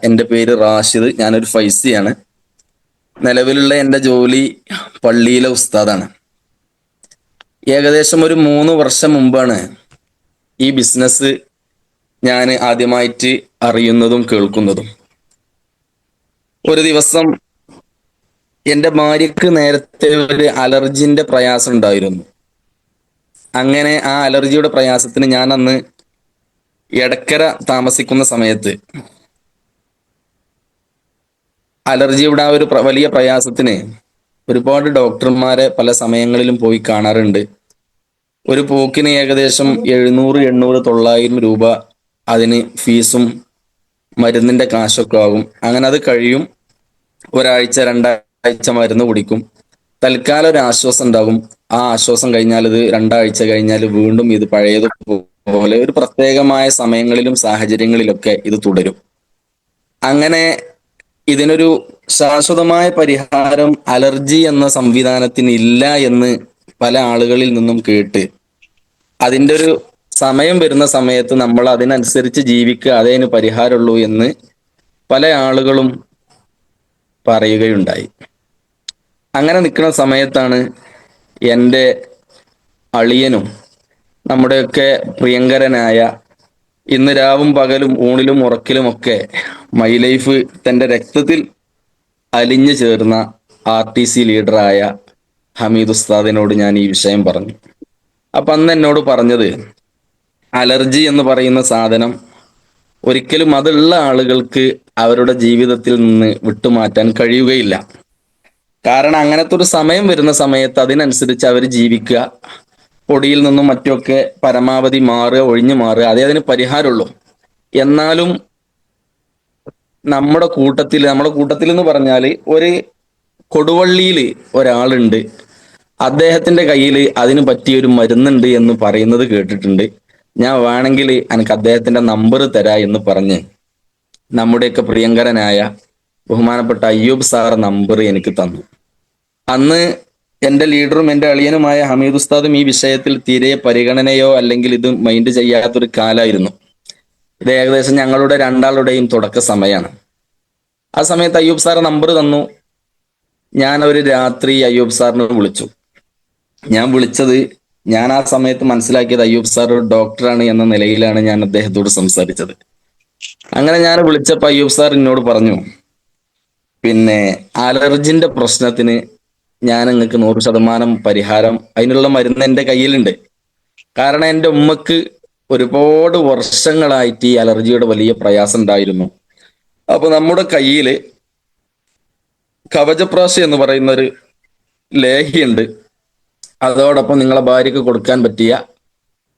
എൻ്റെ പേര് റാഷിദ്. ഞാനൊരു ഫൈസിയാണ്. നിലവിലുള്ള എൻ്റെ ജോലി പള്ളിയിലെ ഉസ്താദാണ്. ഏകദേശം ഒരു 3 വർഷം മുമ്പാണ് ഈ ബിസിനസ് ഞാൻ ആദ്യമായിട്ട് അറിയുന്നതും കേൾക്കുന്നതും. ഒരു ദിവസം എൻ്റെ ഭാര്യക്ക് നേരത്തെ ഒരു അലർജിന്റെ പ്രയാസം ഉണ്ടായിരുന്നു. അങ്ങനെ ആ അലർജിയുടെ പ്രയാസത്തിന് ഞാൻ അന്ന് എടക്കര താമസിക്കുന്ന സമയത്ത് അലർജിയുടെ ആ ഒരു വലിയ പ്രയാസത്തിന് ഒരുപാട് ഡോക്ടർമാരെ പല സമയങ്ങളിലും പോയി കാണാറുണ്ട്. ഒരു പോക്കിന് ഏകദേശം 700, 800, 900 രൂപ അതിന് ഫീസും മരുന്നിന്റെ കാശൊക്കെ ആകും. അങ്ങനെ അത് കഴിയും. ഒരാഴ്ച 2 ആഴ്ച മരുന്ന് കുടിക്കും. തൽക്കാലം ഒരു ആശ്വാസം ഉണ്ടാകും. ആ ആശ്വാസം കഴിഞ്ഞാൽ ഇത് 2 ആഴ്ച കഴിഞ്ഞാൽ വീണ്ടും ഇത് പഴയതുപോലെ ഒരു പ്രത്യേകമായ സമയങ്ങളിലും സാഹചര്യങ്ങളിലൊക്കെ ഇത് തുടരും. അങ്ങനെ ഇതിനൊരു ശാശ്വതമായ പരിഹാരം അലർജി എന്ന സംവിധാനത്തിന് ഇല്ല എന്ന് പല ആളുകളിൽ നിന്നും കേട്ട് അതിൻ്റെ ഒരു സമയം വരുന്ന സമയത്ത് നമ്മൾ അതിനനുസരിച്ച് ജീവിക്കുക, അതേ അതിന് പരിഹാരമുള്ളൂ എന്ന് പല ആളുകളും പറയുകയുണ്ടായി. അങ്ങനെ നിൽക്കുന്ന സമയത്താണ് എൻ്റെ അളിയനും നമ്മുടെയൊക്കെ പ്രിയങ്കരനായ, ഇന്ന് രാവും പകലും ഊണിലും ഉറക്കിലുമൊക്കെ മൈ ലൈഫ് തൻ്റെ രക്തത്തിൽ അലിഞ്ഞു ചേർന്ന RTC ലീഡറായ ഹമീദ് ഉസ്താദിനോട് ഞാൻ ഈ വിഷയം പറഞ്ഞു. അപ്പൊ അന്ന് എന്നോട് പറഞ്ഞത്, അലർജി എന്ന് പറയുന്ന സാധനം ഒരിക്കലും അതുള്ള ആളുകൾക്ക് അവരുടെ ജീവിതത്തിൽ നിന്ന് വിട്ടുമാറ്റാൻ കഴിയുകയില്ല. കാരണം അങ്ങനത്തെ ഒരു സമയം വരുന്ന സമയത്ത് അതിനനുസരിച്ച് അവർ ജീവിക്കുക, പൊടിയിൽ നിന്നും മറ്റുമൊക്കെ പരമാവധി മാറുക, ഒഴിഞ്ഞു മാറുക, അതേ അതിന് പരിഹാരമുള്ളൂ. എന്നാലും നമ്മുടെ കൂട്ടത്തിൽ എന്ന് പറഞ്ഞാൽ ഒരു കൊടുവള്ളിയിൽ ഒരാളുണ്ട്, അദ്ദേഹത്തിന്റെ കയ്യിൽ അതിന് പറ്റിയ ഒരു മരുന്നുണ്ട് എന്ന് പറയുന്നത് കേട്ടിട്ടുണ്ട്. ഞാൻ വേണമെങ്കിൽ എനിക്ക് അദ്ദേഹത്തിന്റെ നമ്പർ തരാ എന്ന് പറഞ്ഞ് നമ്മുടെയൊക്കെ പ്രിയങ്കരനായ ബഹുമാനപ്പെട്ട അയ്യൂബ് സാർ നമ്പർ എനിക്ക് തന്നു. അന്ന് എൻ്റെ ലീഡറും എൻ്റെ അളിയനുമായ ഹമീദ് ഉസ്താദും ഈ വിഷയത്തിൽ തീരെ പരിഗണനയോ അല്ലെങ്കിൽ ഇത് മൈൻഡ് ചെയ്യാത്തൊരു കാലമായിരുന്നു. ഇത് ഏകദേശം ഞങ്ങളുടെ രണ്ടാളുടെയും തുടക്ക സമയമാണ്. ആ സമയത്ത് അയ്യൂബ് സാർ നമ്പർ തന്നു. ഞാൻ ഒരു രാത്രി അയ്യൂബ് സാറിനെ വിളിച്ചു. ഞാൻ ആ സമയത്ത് മനസ്സിലാക്കിയത് അയ്യൂബ് സാർ ഒരു ഡോക്ടറാണ് എന്ന നിലയിലാണ് ഞാൻ അദ്ദേഹത്തോട് സംസാരിച്ചത്. അങ്ങനെ ഞാൻ വിളിച്ചപ്പോൾ അയ്യൂബ് സാർ എന്നോട് പറഞ്ഞു, പിന്നെ അലർജിന്റെ പ്രശ്നത്തിന് ഞാൻ നിങ്ങൾക്ക് 100% പരിഹാരം, അതിനുള്ള മരുന്ന് എൻ്റെ കയ്യിലുണ്ട്. കാരണം എൻ്റെ ഉമ്മക്ക് ഒരുപാട് വർഷങ്ങളായിട്ട് ഈ അലർജിയുടെ വലിയ പ്രയാസം ഉണ്ടായിരുന്നു. അപ്പൊ നമ്മുടെ കയ്യില് കവചപ്രാശ എന്ന് പറയുന്ന ഒരു ലേഹ്യുണ്ട്. അതോടൊപ്പം നിങ്ങളെ ഭാര്യക്ക് കൊടുക്കാൻ പറ്റിയ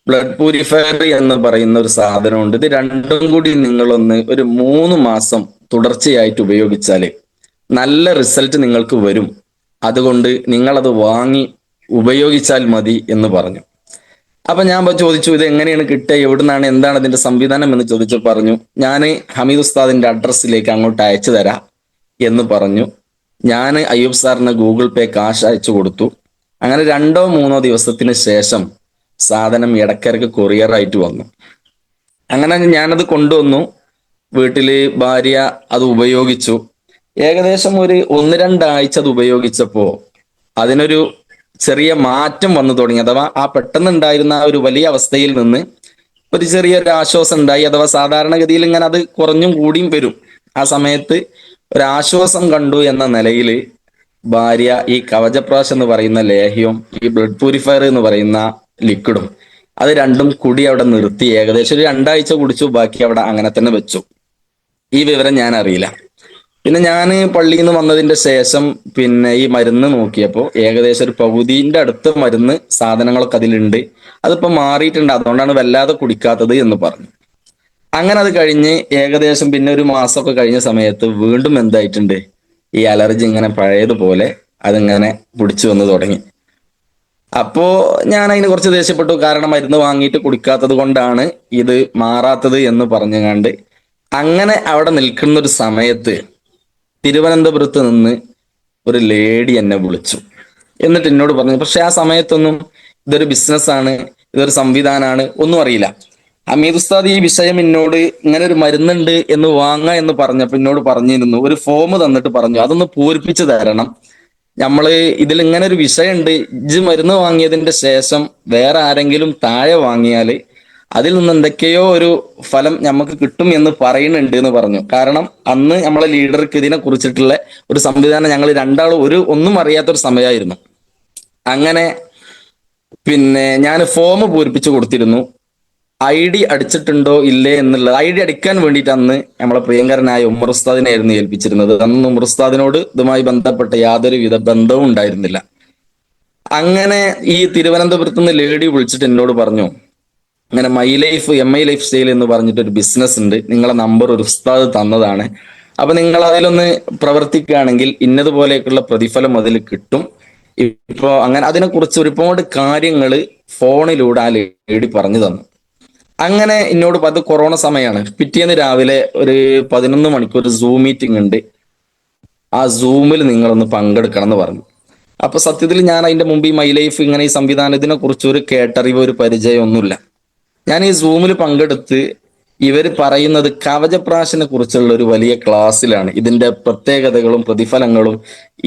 ബ്ലഡ് പ്യൂരിഫയർ എന്ന് പറയുന്ന ഒരു സാധനമുണ്ട്. ഇത് രണ്ടും കൂടി നിങ്ങളൊന്ന് ഒരു 3 മാസം തുടർച്ചയായിട്ട് ഉപയോഗിച്ചാൽ നല്ല റിസൾട്ട് നിങ്ങൾക്ക് വരും. അതുകൊണ്ട് നിങ്ങളത് വാങ്ങി ഉപയോഗിച്ചാൽ മതി എന്ന് പറഞ്ഞു. അപ്പൊ ഞാൻ ചോദിച്ചു, ഇത് എങ്ങനെയാണ് കിട്ടുക, എവിടുന്നാണ്, എന്താണ് ഇതിന്റെ സംവിധാനം എന്ന് ചോദിച്ചു. പറഞ്ഞു, ഞാൻ ഹമീദ് ഉസ്താദിന്റെ അഡ്രസ്സിലേക്ക് അങ്ങോട്ട് അയച്ചു തരാം എന്ന് പറഞ്ഞു. ഞാൻ അയ്യൂബ് സാറിന് ഗൂഗിൾ പേ കാശ് അയച്ചു കൊടുത്തു. അങ്ങനെ 2 3 ദിവസത്തിന് ശേഷം സാധനം ഇടക്കരക്ക് കൊറിയറായിട്ട് വന്നു. അങ്ങനെ ഞാനത് കൊണ്ടുവന്നു. വീട്ടില് ഭാര്യ അത് ഉപയോഗിച്ചു. ഏകദേശം ഒരു 1 2 ആഴ്ച അത് ഉപയോഗിച്ചപ്പോ അതിനൊരു ചെറിയ മാറ്റം വന്നു തുടങ്ങി. അഥവാ ആ പെട്ടെന്നുണ്ടായിരുന്ന ആ ഒരു വലിയ അവസ്ഥയിൽ നിന്ന് ഒരു ചെറിയൊരു ആശ്വാസം ഉണ്ടായി. അഥവാ സാധാരണഗതിയിൽ ഇങ്ങനെ അത് കുറഞ്ഞും കൂടിയും വരും. ആ സമയത്ത് ഒരാശ്വാസം കണ്ടു എന്ന നിലയിൽ ഭാര്യ ഈ കവചപ്രാശ് എന്ന് പറയുന്ന ലേഹ്യവും ഈ ബ്ലഡ് പ്യൂരിഫയർ എന്ന് പറയുന്ന ലിക്വിഡും അത് രണ്ടും കൂടി അവിടെ നിർത്തി ഏകദേശം ഒരു 2 ആഴ്ച കുടിച്ചു. ബാക്കി അവിടെ അങ്ങനെ തന്നെ വെച്ചു. ഈ വിവരം ഞാൻ അറിയില്ല. പിന്നെ ഞാൻ പള്ളിയിൽ നിന്ന് വന്നതിന്റെ ശേഷം പിന്നെ ഈ മരുന്ന് നോക്കിയപ്പോൾ ഏകദേശം ഒരു പകുതിന്റെ അടുത്ത് മരുന്ന് സാധനങ്ങളൊക്കെ അതിലുണ്ട്. അതിപ്പോ മാറിയിട്ടുണ്ട്, അതുകൊണ്ടാണ് വല്ലാതെ കുടിക്കാത്തത് എന്ന് പറഞ്ഞു. അങ്ങനെ അത് കഴിഞ്ഞ് ഏകദേശം പിന്നെ ഒരു മാസമൊക്കെ കഴിഞ്ഞ സമയത്ത് വീണ്ടും എന്തായിട്ടുണ്ട്, ഈ അലർജി ഇങ്ങനെ പഴയതുപോലെ അതിങ്ങനെ പിടിച്ചു വന്ന് തുടങ്ങി. അപ്പോ ഞാൻ അതിന് കുറച്ച് ദേഷ്യപ്പെട്ടു. കാരണം മരുന്ന് വാങ്ങിയിട്ട് കുടിക്കാത്തത് കൊണ്ടാണ് ഇത് മാറാത്തത് എന്ന് പറഞ്ഞുകൊണ്ട് അങ്ങനെ അവിടെ നിൽക്കുന്ന ഒരു സമയത്ത് തിരുവനന്തപുരത്ത് നിന്ന് ഒരു ലേഡി എന്നെ വിളിച്ചു. എന്നിട്ട് എന്നോട് പറഞ്ഞു, പക്ഷെ ആ സമയത്തൊന്നും ഇതൊരു ബിസിനസ്സാണ്, ഇതൊരു സംവിധാനമാണ്, ഒന്നും അറിയില്ല. ഹമീദ് ഉസ്താദ് ഈ വിഷയം എന്നോട് ഇങ്ങനെ ഒരു മരുന്നുണ്ട് എന്ന് വാങ്ങ എന്ന് പറഞ്ഞപ്പോ എന്നോട് പറഞ്ഞിരുന്നു, ഒരു ഫോം തന്നിട്ട് പറഞ്ഞു അതൊന്ന് പൂരിപ്പിച്ചു തരണം. നമ്മള് ഇതിൽ ഇങ്ങനെ ഒരു വിഷയമുണ്ട്, ഇജ്ജ് മരുന്ന് വാങ്ങിയതിന്റെ ശേഷം വേറെ ആരെങ്കിലും താഴെ വാങ്ങിയാല് അതിൽ നിന്ന് എന്തൊക്കെയോ ഒരു ഫലം നമുക്ക് കിട്ടും എന്ന് പറയുന്നുണ്ട് എന്ന് പറഞ്ഞു. കാരണം അന്ന് നമ്മളെ ലീഡർക്ക് ഇതിനെ കുറിച്ചിട്ടുള്ള ഒരു സംവിധാനം ഞങ്ങൾ രണ്ടാളും ഒന്നും അറിയാത്തൊരു സമയമായിരുന്നു. അങ്ങനെ പിന്നെ ഞാൻ ഫോം പൂരിപ്പിച്ചു കൊടുത്തിരുന്നു. ID അടിച്ചിട്ടുണ്ടോ ഇല്ലേ എന്നുള്ളത്, ID അടിക്കാൻ വേണ്ടിയിട്ട് അന്ന് നമ്മളെ പ്രിയങ്കരനായ ഉമർ ഉസ്താദിനെയായിരുന്നു ഏൽപ്പിച്ചിരുന്നത്. അന്ന് ഉമർ ഉസ്താദിനോട് ഇതുമായി ബന്ധപ്പെട്ട യാതൊരുവിധ ബന്ധവും ഉണ്ടായിരുന്നില്ല. അങ്ങനെ ഈ തിരുവനന്തപുരത്ത് നിന്ന് ലേഡി വിളിച്ചിട്ട് എന്നോട് പറഞ്ഞു, ഇങ്ങനെ MI ലൈഫ് സ്റ്റൈൽ എന്ന് പറഞ്ഞിട്ട് ഒരു ബിസിനസ് ഉണ്ട്, നിങ്ങളെ നമ്പർ ഒരു ഉസ്താദ് തന്നതാണ്, അപ്പൊ നിങ്ങൾ അതിലൊന്ന് പ്രവർത്തിക്കുകയാണെങ്കിൽ ഇന്നതുപോലെയൊക്കെയുള്ള പ്രതിഫലം അതിൽ കിട്ടും. ഇപ്പോ അങ്ങനെ അതിനെക്കുറിച്ച് ഒരുപാട് കാര്യങ്ങൾ ഫോണിലൂടെ ആ ലേഡി പറഞ്ഞു തന്നു. അങ്ങനെ എന്നോട് അത് കൊറോണ സമയമാണ്. പിറ്റേന്ന് രാവിലെ ഒരു 11 മണിക്കൂർ സൂം മീറ്റിംഗ് ഉണ്ട്, ആ സൂമിൽ നിങ്ങളൊന്ന് പങ്കെടുക്കണം എന്ന് പറഞ്ഞു. അപ്പൊ സത്യത്തിൽ ഞാൻ അതിന്റെ മുമ്പ് ഈ മൈ ലൈഫ് ഇങ്ങനെ ഈ സംവിധാനത്തിനെ കുറിച്ച് ഒരു കേട്ടറിവ് ഒരു പരിചയം ഒന്നുമില്ല. ഞാൻ ഈ സൂമിൽ പങ്കെടുത്ത് ഇവർ പറയുന്നത് കവചപ്രാശനെ കുറിച്ചുള്ള ഒരു വലിയ ക്ലാസ്സിലാണ്. ഇതിന്റെ പ്രത്യേകതകളും പ്രതിഫലങ്ങളും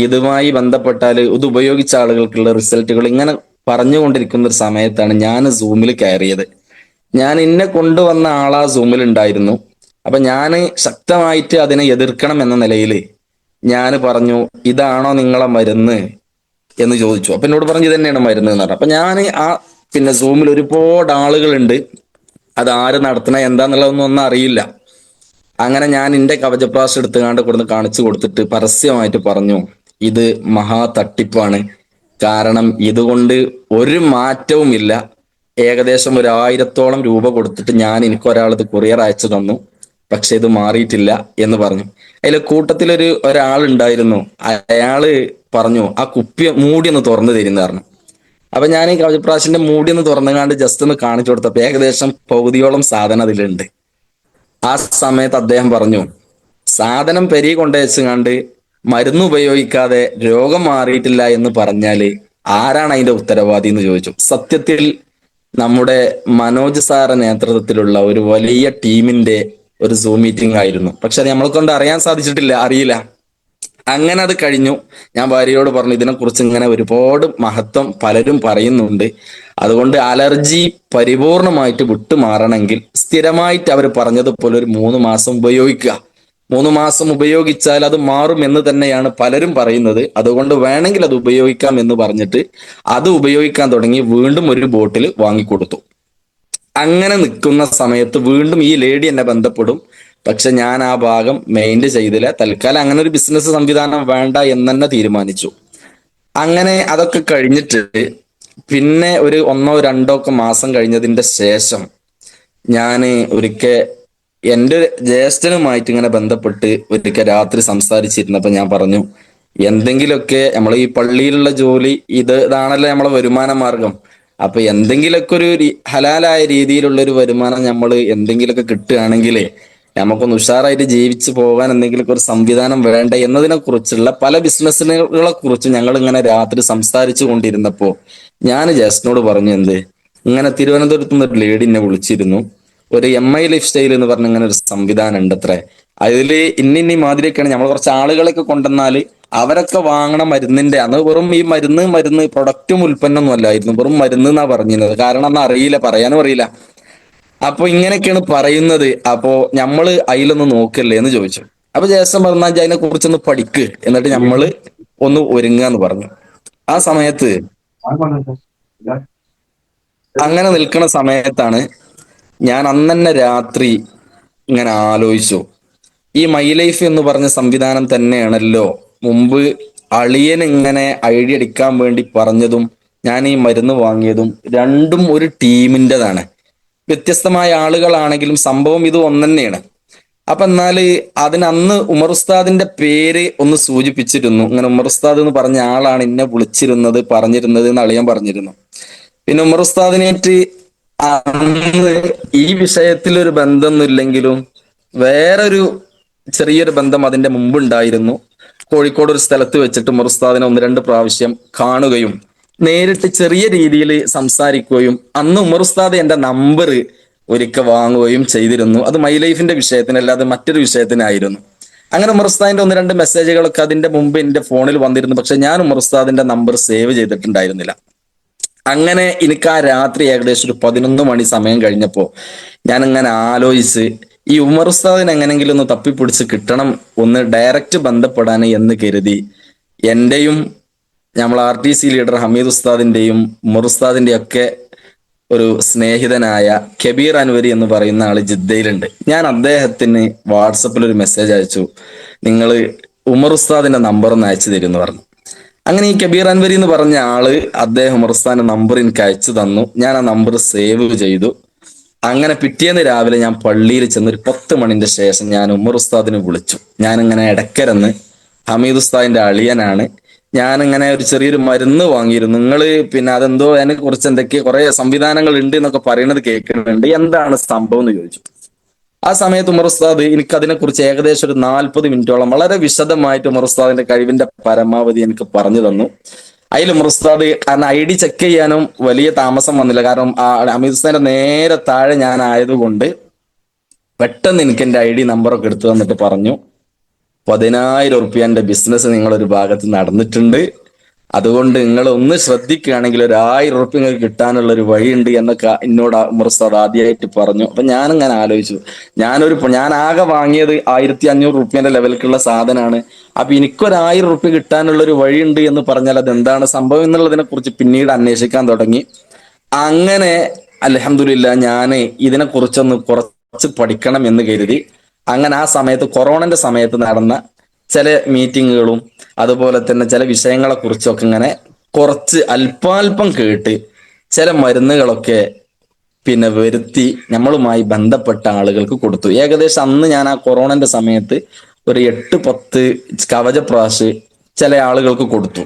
ഇതുമായി ബന്ധപ്പെട്ടാൽ ഇത് ഉപയോഗിച്ച ആളുകൾക്കുള്ള റിസൾട്ടുകൾ ഇങ്ങനെ പറഞ്ഞുകൊണ്ടിരിക്കുന്ന ഒരു സമയത്താണ് ഞാൻ സൂമിൽ കയറിയത്. ഞാൻ എന്നെ കൊണ്ടുവന്ന ആളാ സൂമിൽ ഉണ്ടായിരുന്നു. അപ്പൊ ഞാൻ ശക്തമായിട്ട് അതിനെ എതിർക്കണം എന്ന നിലയിൽ ഞാൻ പറഞ്ഞു, ഇതാണോ നിങ്ങളെ മരുന്ന് എന്ന് ചോദിച്ചു. അപ്പൊ എന്നോട് പറഞ്ഞു ഇത് തന്നെയാണ് മരുന്ന് എന്ന് പറഞ്ഞു. അപ്പൊ ഞാൻ പിന്നെ സൂമിൽ ഒരുപാട് ആളുകളുണ്ട്, അത് ആര് നടത്തണ എന്താന്നുള്ളതൊന്നും അറിയില്ല. അങ്ങനെ ഞാൻ എന്റെ കവചപ്രാശം എടുത്തുകാണ്ട് കൊടുത്ത് കാണിച്ചു കൊടുത്തിട്ട് പരസ്യമായിട്ട് പറഞ്ഞു, ഇത് മഹാ തട്ടിപ്പാണ്, കാരണം ഇതുകൊണ്ട് ഒരു മാറ്റവും ഇല്ല. ഏകദേശം 1000-ഓളം രൂപ കൊടുത്തിട്ട് ഞാൻ എനിക്കൊരാൾ ഇത് കൊറിയർ അയച്ചു തന്നു, പക്ഷെ ഇത് മാറിയിട്ടില്ല എന്ന് പറഞ്ഞു. അതിൽ ഒരാളുണ്ടായിരുന്നു, അയാള് പറഞ്ഞു ആ കുപ്പി മൂടി ഒന്ന് തുറന്നു തരുന്ന പറഞ്ഞു. അപ്പൊ ഞാൻ ഈ കവചപ്രാശിന്റെ മൂടി ഒന്ന് തുറന്നുകാണ്ട് ജസ്റ്റ് ഒന്ന് കാണിച്ചു കൊടുത്തപ്പോ ഏകദേശം പകുതിയോളം സാധനം അതിലുണ്ട്. ആ സമയത്ത് അദ്ദേഹം പറഞ്ഞു, സാധനം പെരി കൊണ്ടുവച്ചുകാണ്ട് മരുന്ന് ഉപയോഗിക്കാതെ രോഗം മാറിയിട്ടില്ല എന്ന് പറഞ്ഞാല് ആരാണ് അതിന്റെ ഉത്തരവാദി എന്ന് ചോദിച്ചു. സത്യത്തിൽ നമ്മുടെ മനോജ് സാറിന്റെ നേതൃത്വത്തിലുള്ള ഒരു വലിയ ടീമിന്റെ ഒരു സൂം മീറ്റിംഗ് ആയിരുന്നു. പക്ഷെ അത് നമ്മളെ കൊണ്ട് അറിയാൻ സാധിച്ചിട്ടില്ല, അറിയില്ല. അങ്ങനെ അത് കഴിഞ്ഞു. ഞാൻ ഭാര്യയോട് പറഞ്ഞു, ഇതിനെക്കുറിച്ച് ഇങ്ങനെ ഒരുപാട് മഹത്വം പലരും പറയുന്നുണ്ട്, അതുകൊണ്ട് അലർജി പരിപൂർണമായിട്ട് വിട്ടുമാറണമെങ്കിൽ സ്ഥിരമായിട്ട് അവർ പറഞ്ഞതുപോലെ ഒരു 3 മാസം ഉപയോഗിക്കുക. 3 മാസം ഉപയോഗിച്ചാൽ അത് മാറും എന്ന് തന്നെയാണ് പലരും പറയുന്നത്. അതുകൊണ്ട് വേണമെങ്കിൽ അത് ഉപയോഗിക്കാം എന്ന് പറഞ്ഞിട്ട് അത് ഉപയോഗിക്കാൻ തുടങ്ങി. വീണ്ടും ഒരു ബോട്ടിൽ വാങ്ങിക്കൊടുത്തു. അങ്ങനെ നിൽക്കുന്ന സമയത്ത് വീണ്ടും ഈ ലേഡി എന്നെ ബന്ധപ്പെടും. പക്ഷെ ഞാൻ ആ ഭാഗം മെയിൻറ്റ് ചെയ്തില്ല. തൽക്കാലം അങ്ങനെ ഒരു ബിസിനസ് സംവിധാനം വേണ്ട എന്ന് തന്നെ തീരുമാനിച്ചു. അങ്ങനെ അതൊക്കെ കഴിഞ്ഞിട്ട് പിന്നെ ഒരു 1-2 ഒക്കെ മാസം കഴിഞ്ഞതിന്റെ ശേഷം ഞാൻ ഒരിക്കൽ എൻ്റെ ജ്യേഷ്ഠനുമായിട്ട് ഇങ്ങനെ ബന്ധപ്പെട്ട് ഒരിക്കൽ രാത്രി സംസാരിച്ചിരുന്നപ്പോ ഞാൻ പറഞ്ഞു, എന്തെങ്കിലുമൊക്കെ നമ്മൾ ഈ പള്ളിയിലുള്ള ജോലി ഇതാണല്ലോ നമ്മളെ വരുമാന മാർഗം. അപ്പൊ എന്തെങ്കിലുമൊക്കെ ഒരു ഹലാലായ രീതിയിലുള്ള ഒരു വരുമാനം നമ്മൾ എന്തെങ്കിലുമൊക്കെ കിട്ടുകയാണെങ്കിലേ നമുക്കൊന്ന് ഉഷാറായിട്ട് ജീവിച്ചു പോകാൻ എന്തെങ്കിലുമൊക്കെ ഒരു സംവിധാനം വേണ്ട എന്നതിനെ കുറിച്ചുള്ള പല ബിസിനസ്സുകളെ കുറിച്ച് ഞങ്ങൾ ഇങ്ങനെ രാത്രി സംസാരിച്ചു കൊണ്ടിരുന്നപ്പോ ഞാൻ ജേസ്റ്റനോട് പറഞ്ഞു, ഇങ്ങനെ തിരുവനന്തപുരത്ത് നിന്ന് ഒരു ലേഡി എന്നെ വിളിച്ചിരുന്നു, ഒരു MI ലൈഫ് സ്റ്റൈൽ എന്ന് പറഞ്ഞ ഇങ്ങനെ ഒരു സംവിധാനം ഉണ്ട് അത്രേ, അതില് ഇന്നിന്നി മാതിരിയൊക്കെയാണ്. നമ്മൾ കുറച്ച് ആളുകളൊക്കെ കൊണ്ടുവന്നാല് അവരൊക്കെ വാങ്ങണ മരുന്നിന്റെ, അന്ന് വെറും ഈ മരുന്ന് പ്രൊഡക്റ്റും ഉൽപ്പന്നമൊന്നും അല്ലായിരുന്നു, വെറും മരുന്ന് എന്നാ പറഞ്ഞിരുന്നത്. കാരണം അന്ന് അറിയില്ല, പറയാനും അറിയില്ല. അപ്പൊ ഇങ്ങനെയൊക്കെയാണ് പറയുന്നത്. അപ്പോ നമ്മള് അതിലൊന്ന് നോക്കല്ലേ എന്ന് ചോദിച്ചു. അപ്പൊ ജേസൺ പറഞ്ഞാൽ അതിനെ കുറിച്ചൊന്ന് പഠിക്ക്, എന്നിട്ട് നമ്മള് ഒന്ന് ഒരുങ്ങുക എന്ന് പറഞ്ഞു. ആ സമയത്ത് അങ്ങനെ നിൽക്കുന്ന സമയത്താണ് ഞാൻ അന്നെ രാത്രി ഇങ്ങനെ ആലോചിച്ചു, ഈ മൈ ലൈഫ് എന്ന് പറഞ്ഞ സംവിധാനം തന്നെയാണല്ലോ മുമ്പ് അളിയൻ ഇങ്ങനെ ഐഡിയ അടിക്കാൻ വേണ്ടി പറഞ്ഞതും ഞാൻ ഈ മരുന്ന് വാങ്ങിയതും, രണ്ടും ഒരു ടീമിൻ്റെതാണ്. വ്യത്യസ്തമായ ആളുകളാണെങ്കിലും സംഭവം ഇത് ഒന്ന് തന്നെയാണ്. അപ്പൊ എന്നാല് അന്ന് ഉമർ ഉസ്താദിന്റെ പേര് ഒന്ന് സൂചിപ്പിച്ചിരുന്നു. ഇങ്ങനെ ഉമർ ഉസ്താദ് എന്ന് പറഞ്ഞ ആളാണ് എന്നെ വിളിച്ചിരുന്നത്, പറഞ്ഞിരുന്നത് എന്ന് അളിയൻ പറഞ്ഞിരുന്നു. പിന്നെ ഉമർ ഉസ്താദിനായിട്ട് അന്ന് ഈ വിഷയത്തിൽ ഒരു ബന്ധമൊന്നും ഇല്ലെങ്കിലും വേറൊരു ചെറിയൊരു ബന്ധം അതിന്റെ മുമ്പുണ്ടായിരുന്നു. കോഴിക്കോട് ഒരു സ്ഥലത്ത് വെച്ചിട്ട് ഉമർ ഉസ്താദിനെ 1-2 പ്രാവശ്യം കാണുകയും നേരിട്ട് ചെറിയ രീതിയിൽ സംസാരിക്കുകയും അന്ന് ഉമർ ഉസ്താദ് എന്റെ നമ്പർ ഒരിക്കൽ വാങ്ങുകയും ചെയ്തിരുന്നു. അത് മൈ ലൈഫിന്റെ വിഷയത്തിനല്ല, അത് മറ്റൊരു വിഷയത്തിനായിരുന്നു. അങ്ങനെ ഉമർ ഉസ്താദിന്റെ ഒന്ന് രണ്ട് മെസ്സേജുകളൊക്കെ അതിന്റെ മുമ്പ് എന്റെ ഫോണിൽ വന്നിരുന്നു. പക്ഷെ ഞാൻ ഉമർ ഉസ്താദിന്റെ നമ്പർ സേവ് ചെയ്തിട്ടുണ്ടായിരുന്നില്ല. അങ്ങനെ എനിക്ക് ആ രാത്രി ഏകദേശം ഒരു 11 മണി സമയം കഴിഞ്ഞപ്പോ ഞാൻ ഇങ്ങനെ ആലോചിച്ച് ഈ ഉമർ ഉസ്താദിനെ എങ്ങനെങ്കിലും ഒന്ന് തപ്പിപ്പിടിച്ച് കിട്ടണം, ഒന്ന് ഡയറക്റ്റ് ബന്ധപ്പെടാൻ എന്ന് കരുതി എന്റെയും നമ്മൾ RTC ലീഡർ ഹമീദ് ഉസ്താദിന്റെയും ഉമർ ഉസ്താദിന്റെയും ഒക്കെ ഒരു സ്നേഹിതനായ കബീർ അൻവരി എന്ന് പറയുന്ന ആള് ജിദ്ദയിലുണ്ട്. ഞാൻ അദ്ദേഹത്തിന് വാട്സപ്പിൽ ഒരു മെസ്സേജ് അയച്ചു, നിങ്ങൾ ഉമർ ഉസ്താദിന്റെ നമ്പർ ഒന്ന് അയച്ചു തരും എന്ന് പറഞ്ഞു. അങ്ങനെ ഈ കബീർ അൻവരി എന്ന് പറഞ്ഞ ആള് അദ്ദേഹം ഉമർ ഉസ്താദിന്റെ നമ്പർ എനിക്ക് അയച്ചു തന്നു. ഞാൻ ആ നമ്പർ സേവ് ചെയ്തു. അങ്ങനെ പിറ്റേന്ന് രാവിലെ ഞാൻ പള്ളിയിൽ ചെന്ന് ഒരു 10 മണിന്റെ ശേഷം ഞാൻ ഉമർ ഉസ്താദിനെ വിളിച്ചു. ഞാനിങ്ങനെ ഇടക്കരന്ന് ഹമീദ് ഉസ്താദിന്റെ അളിയനാണ്, ഞാനിങ്ങനെ ഒരു ചെറിയൊരു മരുന്ന് വാങ്ങിയിരുന്നു, നിങ്ങൾ പിന്നെ അതെന്തോ അതിനെ കുറിച്ച് എന്തൊക്കെ കുറെ സംവിധാനങ്ങൾ ഉണ്ട് എന്നൊക്കെ പറയുന്നത് കേൾക്കുന്നുണ്ട്, എന്താണ് സംഭവം എന്ന് ചോദിച്ചു. ആ സമയത്ത് ഉമർ ഉസ്താദ് എനിക്ക് അതിനെക്കുറിച്ച് ഏകദേശം ഒരു 40 മിനിറ്റോളം വളരെ വിശദമായിട്ട് ഉമർ ഉസ്താദിന്റെ കഴിവിന്റെ പരമാവധി എനിക്ക് പറഞ്ഞു തന്നു. അതിൽ ഉമർ ഉസ്താദ്, കാരണം ID ചെക്ക് ചെയ്യാനും വലിയ താമസം വന്നില്ല, കാരണം ആ ഹമീദ് ഉസ്താദിന്റെ നേരെ താഴെ ഞാൻ ആയതുകൊണ്ട് പെട്ടെന്ന് എനിക്ക് എന്റെ ID നമ്പറൊക്കെ എടുത്തു തന്നിട്ട് പറഞ്ഞു, 10,000 ഉറുപ്പ്യന്റെ ബിസിനസ് നിങ്ങളൊരു ഭാഗത്ത് നടന്നിട്ടുണ്ട്, അതുകൊണ്ട് നിങ്ങൾ ഒന്ന് ശ്രദ്ധിക്കുകയാണെങ്കിൽ ഒരു 1000 ഉറുപ്പ്യ നിങ്ങൾക്ക് കിട്ടാനുള്ള ഒരു വഴിയുണ്ട് എന്നൊക്കെ എന്നോട് ഉമർ ഉസ്താദ് ആദ്യമായിട്ട് പറഞ്ഞു. അപ്പൊ ഞാനിങ്ങനെ ആലോചിച്ചു, ഞാൻ ആകെ വാങ്ങിയത് 1,500 ഉറുപ്പ്യന്റെ ലെവലിലുള്ള സാധനമാണ്. അപ്പൊ എനിക്കൊരു 1000 ഉറുപ്പ്യ കിട്ടാനുള്ള ഒരു വഴിയുണ്ട് എന്ന് പറഞ്ഞാൽ അത് എന്താണ് സംഭവം എന്നുള്ളതിനെ കുറിച്ച് പിന്നീട് അന്വേഷിക്കാൻ തുടങ്ങി. അങ്ങനെ അൽഹംദുലില്ലാ ഞാൻ ഇതിനെ കുറിച്ചൊന്ന് കുറച്ച് പഠിക്കണം എന്ന് കരുതി അങ്ങനെ ആ സമയത്ത് കൊറോണന്റെ സമയത്ത് നടന്ന ചില മീറ്റിങ്ങുകളും അതുപോലെ തന്നെ ചില വിഷയങ്ങളെ കുറിച്ചൊക്കെ ഇങ്ങനെ കുറച്ച് അല്പാൽപം കേട്ട് ചില മരുന്നുകളൊക്കെ പിന്നെ വരുത്തി നമ്മളുമായി ബന്ധപ്പെട്ട ആളുകൾക്ക് കൊടുത്തു. ഏകദേശം അന്ന് ഞാൻ ആ കൊറോണന്റെ സമയത്ത് ഒരു 8-10 കവചപ്രാശ് ചില ആളുകൾക്ക് കൊടുത്തു.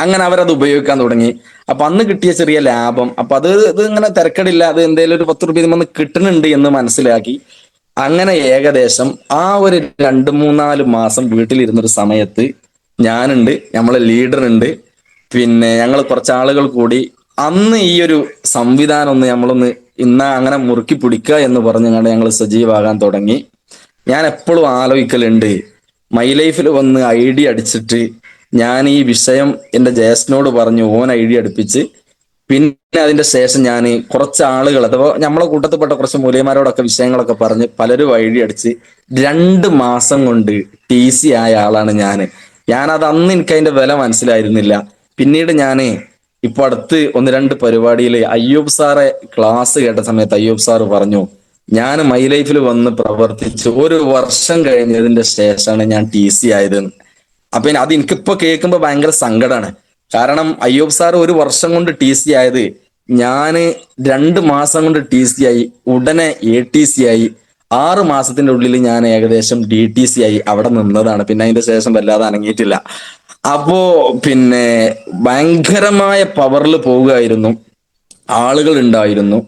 അങ്ങനെ അവരത് ഉപയോഗിക്കാൻ തുടങ്ങി. അപ്പൊ അന്ന് കിട്ടിയ ചെറിയ ലാഭം, അപ്പൊ ഇത് ഇങ്ങനെ തിരക്കടില്ല, അത് എന്തെങ്കിലും ഒരു 10 രൂപ ഇതിൽ കിട്ടുന്നുണ്ട് എന്ന് മനസ്സിലാക്കി. അങ്ങനെ ഏകദേശം ആ ഒരു 2-3-4 മാസം വീട്ടിലിരുന്നൊരു സമയത്ത് ഞാനുണ്ട്, നമ്മളെ ലീഡർ ഉണ്ട്, പിന്നെ ഞങ്ങൾ കുറച്ച് ആളുകൾ കൂടി അന്ന് ഈ ഒരു സംവിധാനം ഒന്ന് നമ്മളൊന്ന് അങ്ങനെ മുറുക്കി പിടിക്കുക എന്ന് പറഞ്ഞുകൊണ്ട് ഞങ്ങൾ സജീവാകാൻ തുടങ്ങി. ഞാൻ എപ്പോഴും ആലോചിക്കലുണ്ട്, മൈ ലൈഫിൽ വന്ന് ID അടിച്ചിട്ട് ഞാൻ ഈ വിഷയം എൻ്റെ ജ്യേഷ്ഠനോട് പറഞ്ഞു, ഓൻ ID അടുപ്പിച്ച് പിന്നെ അതിന്റെ ശേഷം ഞാൻ കുറച്ച് ആളുകൾ അഥവാ നമ്മളെ കൂട്ടത്തിൽപ്പെട്ട കുറച്ച് മൂല്യന്മാരോടൊക്കെ വിഷയങ്ങളൊക്കെ പറഞ്ഞ് പലരും ID അടിച്ച് 2 മാസം കൊണ്ട് TC ആയ ആളാണ് ഞാനത് അന്ന് എനിക്ക് അതിന്റെ വില മനസ്സിലായിരുന്നില്ല. പിന്നീട് ഇപ്പൊ അടുത്ത് 1-2 പരിപാടിയിൽ അയ്യൂബ് സാറെ ക്ലാസ് കേട്ട സമയത്ത് അയ്യൂബ് സാറ് പറഞ്ഞു, ഞാൻ മൈ ലൈഫിൽ വന്ന് പ്രവർത്തിച്ച് 1 വർഷം കഴിഞ്ഞതിന്റെ ശേഷമാണ് ഞാൻ TC ആയതെന്ന്. അപ്പൊ അത് എനിക്കിപ്പോ കേൾക്കുമ്പോ ഭയങ്കര സങ്കടമാണ്. കാരണം അയ്യൂബ് സാർ 1 വർഷം കൊണ്ട് TC ആയത്, ഞാന് 2 മാസം കൊണ്ട് TC ആയി, ഉടനെ ATC ആയി, 6 മാസത്തിന്റെ ഉള്ളിൽ ഞാൻ ഏകദേശം DTC ആയി അവിടെ നിന്നതാണ്. പിന്നെ അതിന്റെ ശേഷം വല്ലാതെ അനങ്ങിയിട്ടില്ല. അപ്പോ പിന്നെ ഭയങ്കരമായ പവറിൽ പോവുകയായിരുന്നു, ആളുകൾ ഉണ്ടായിരുന്നു,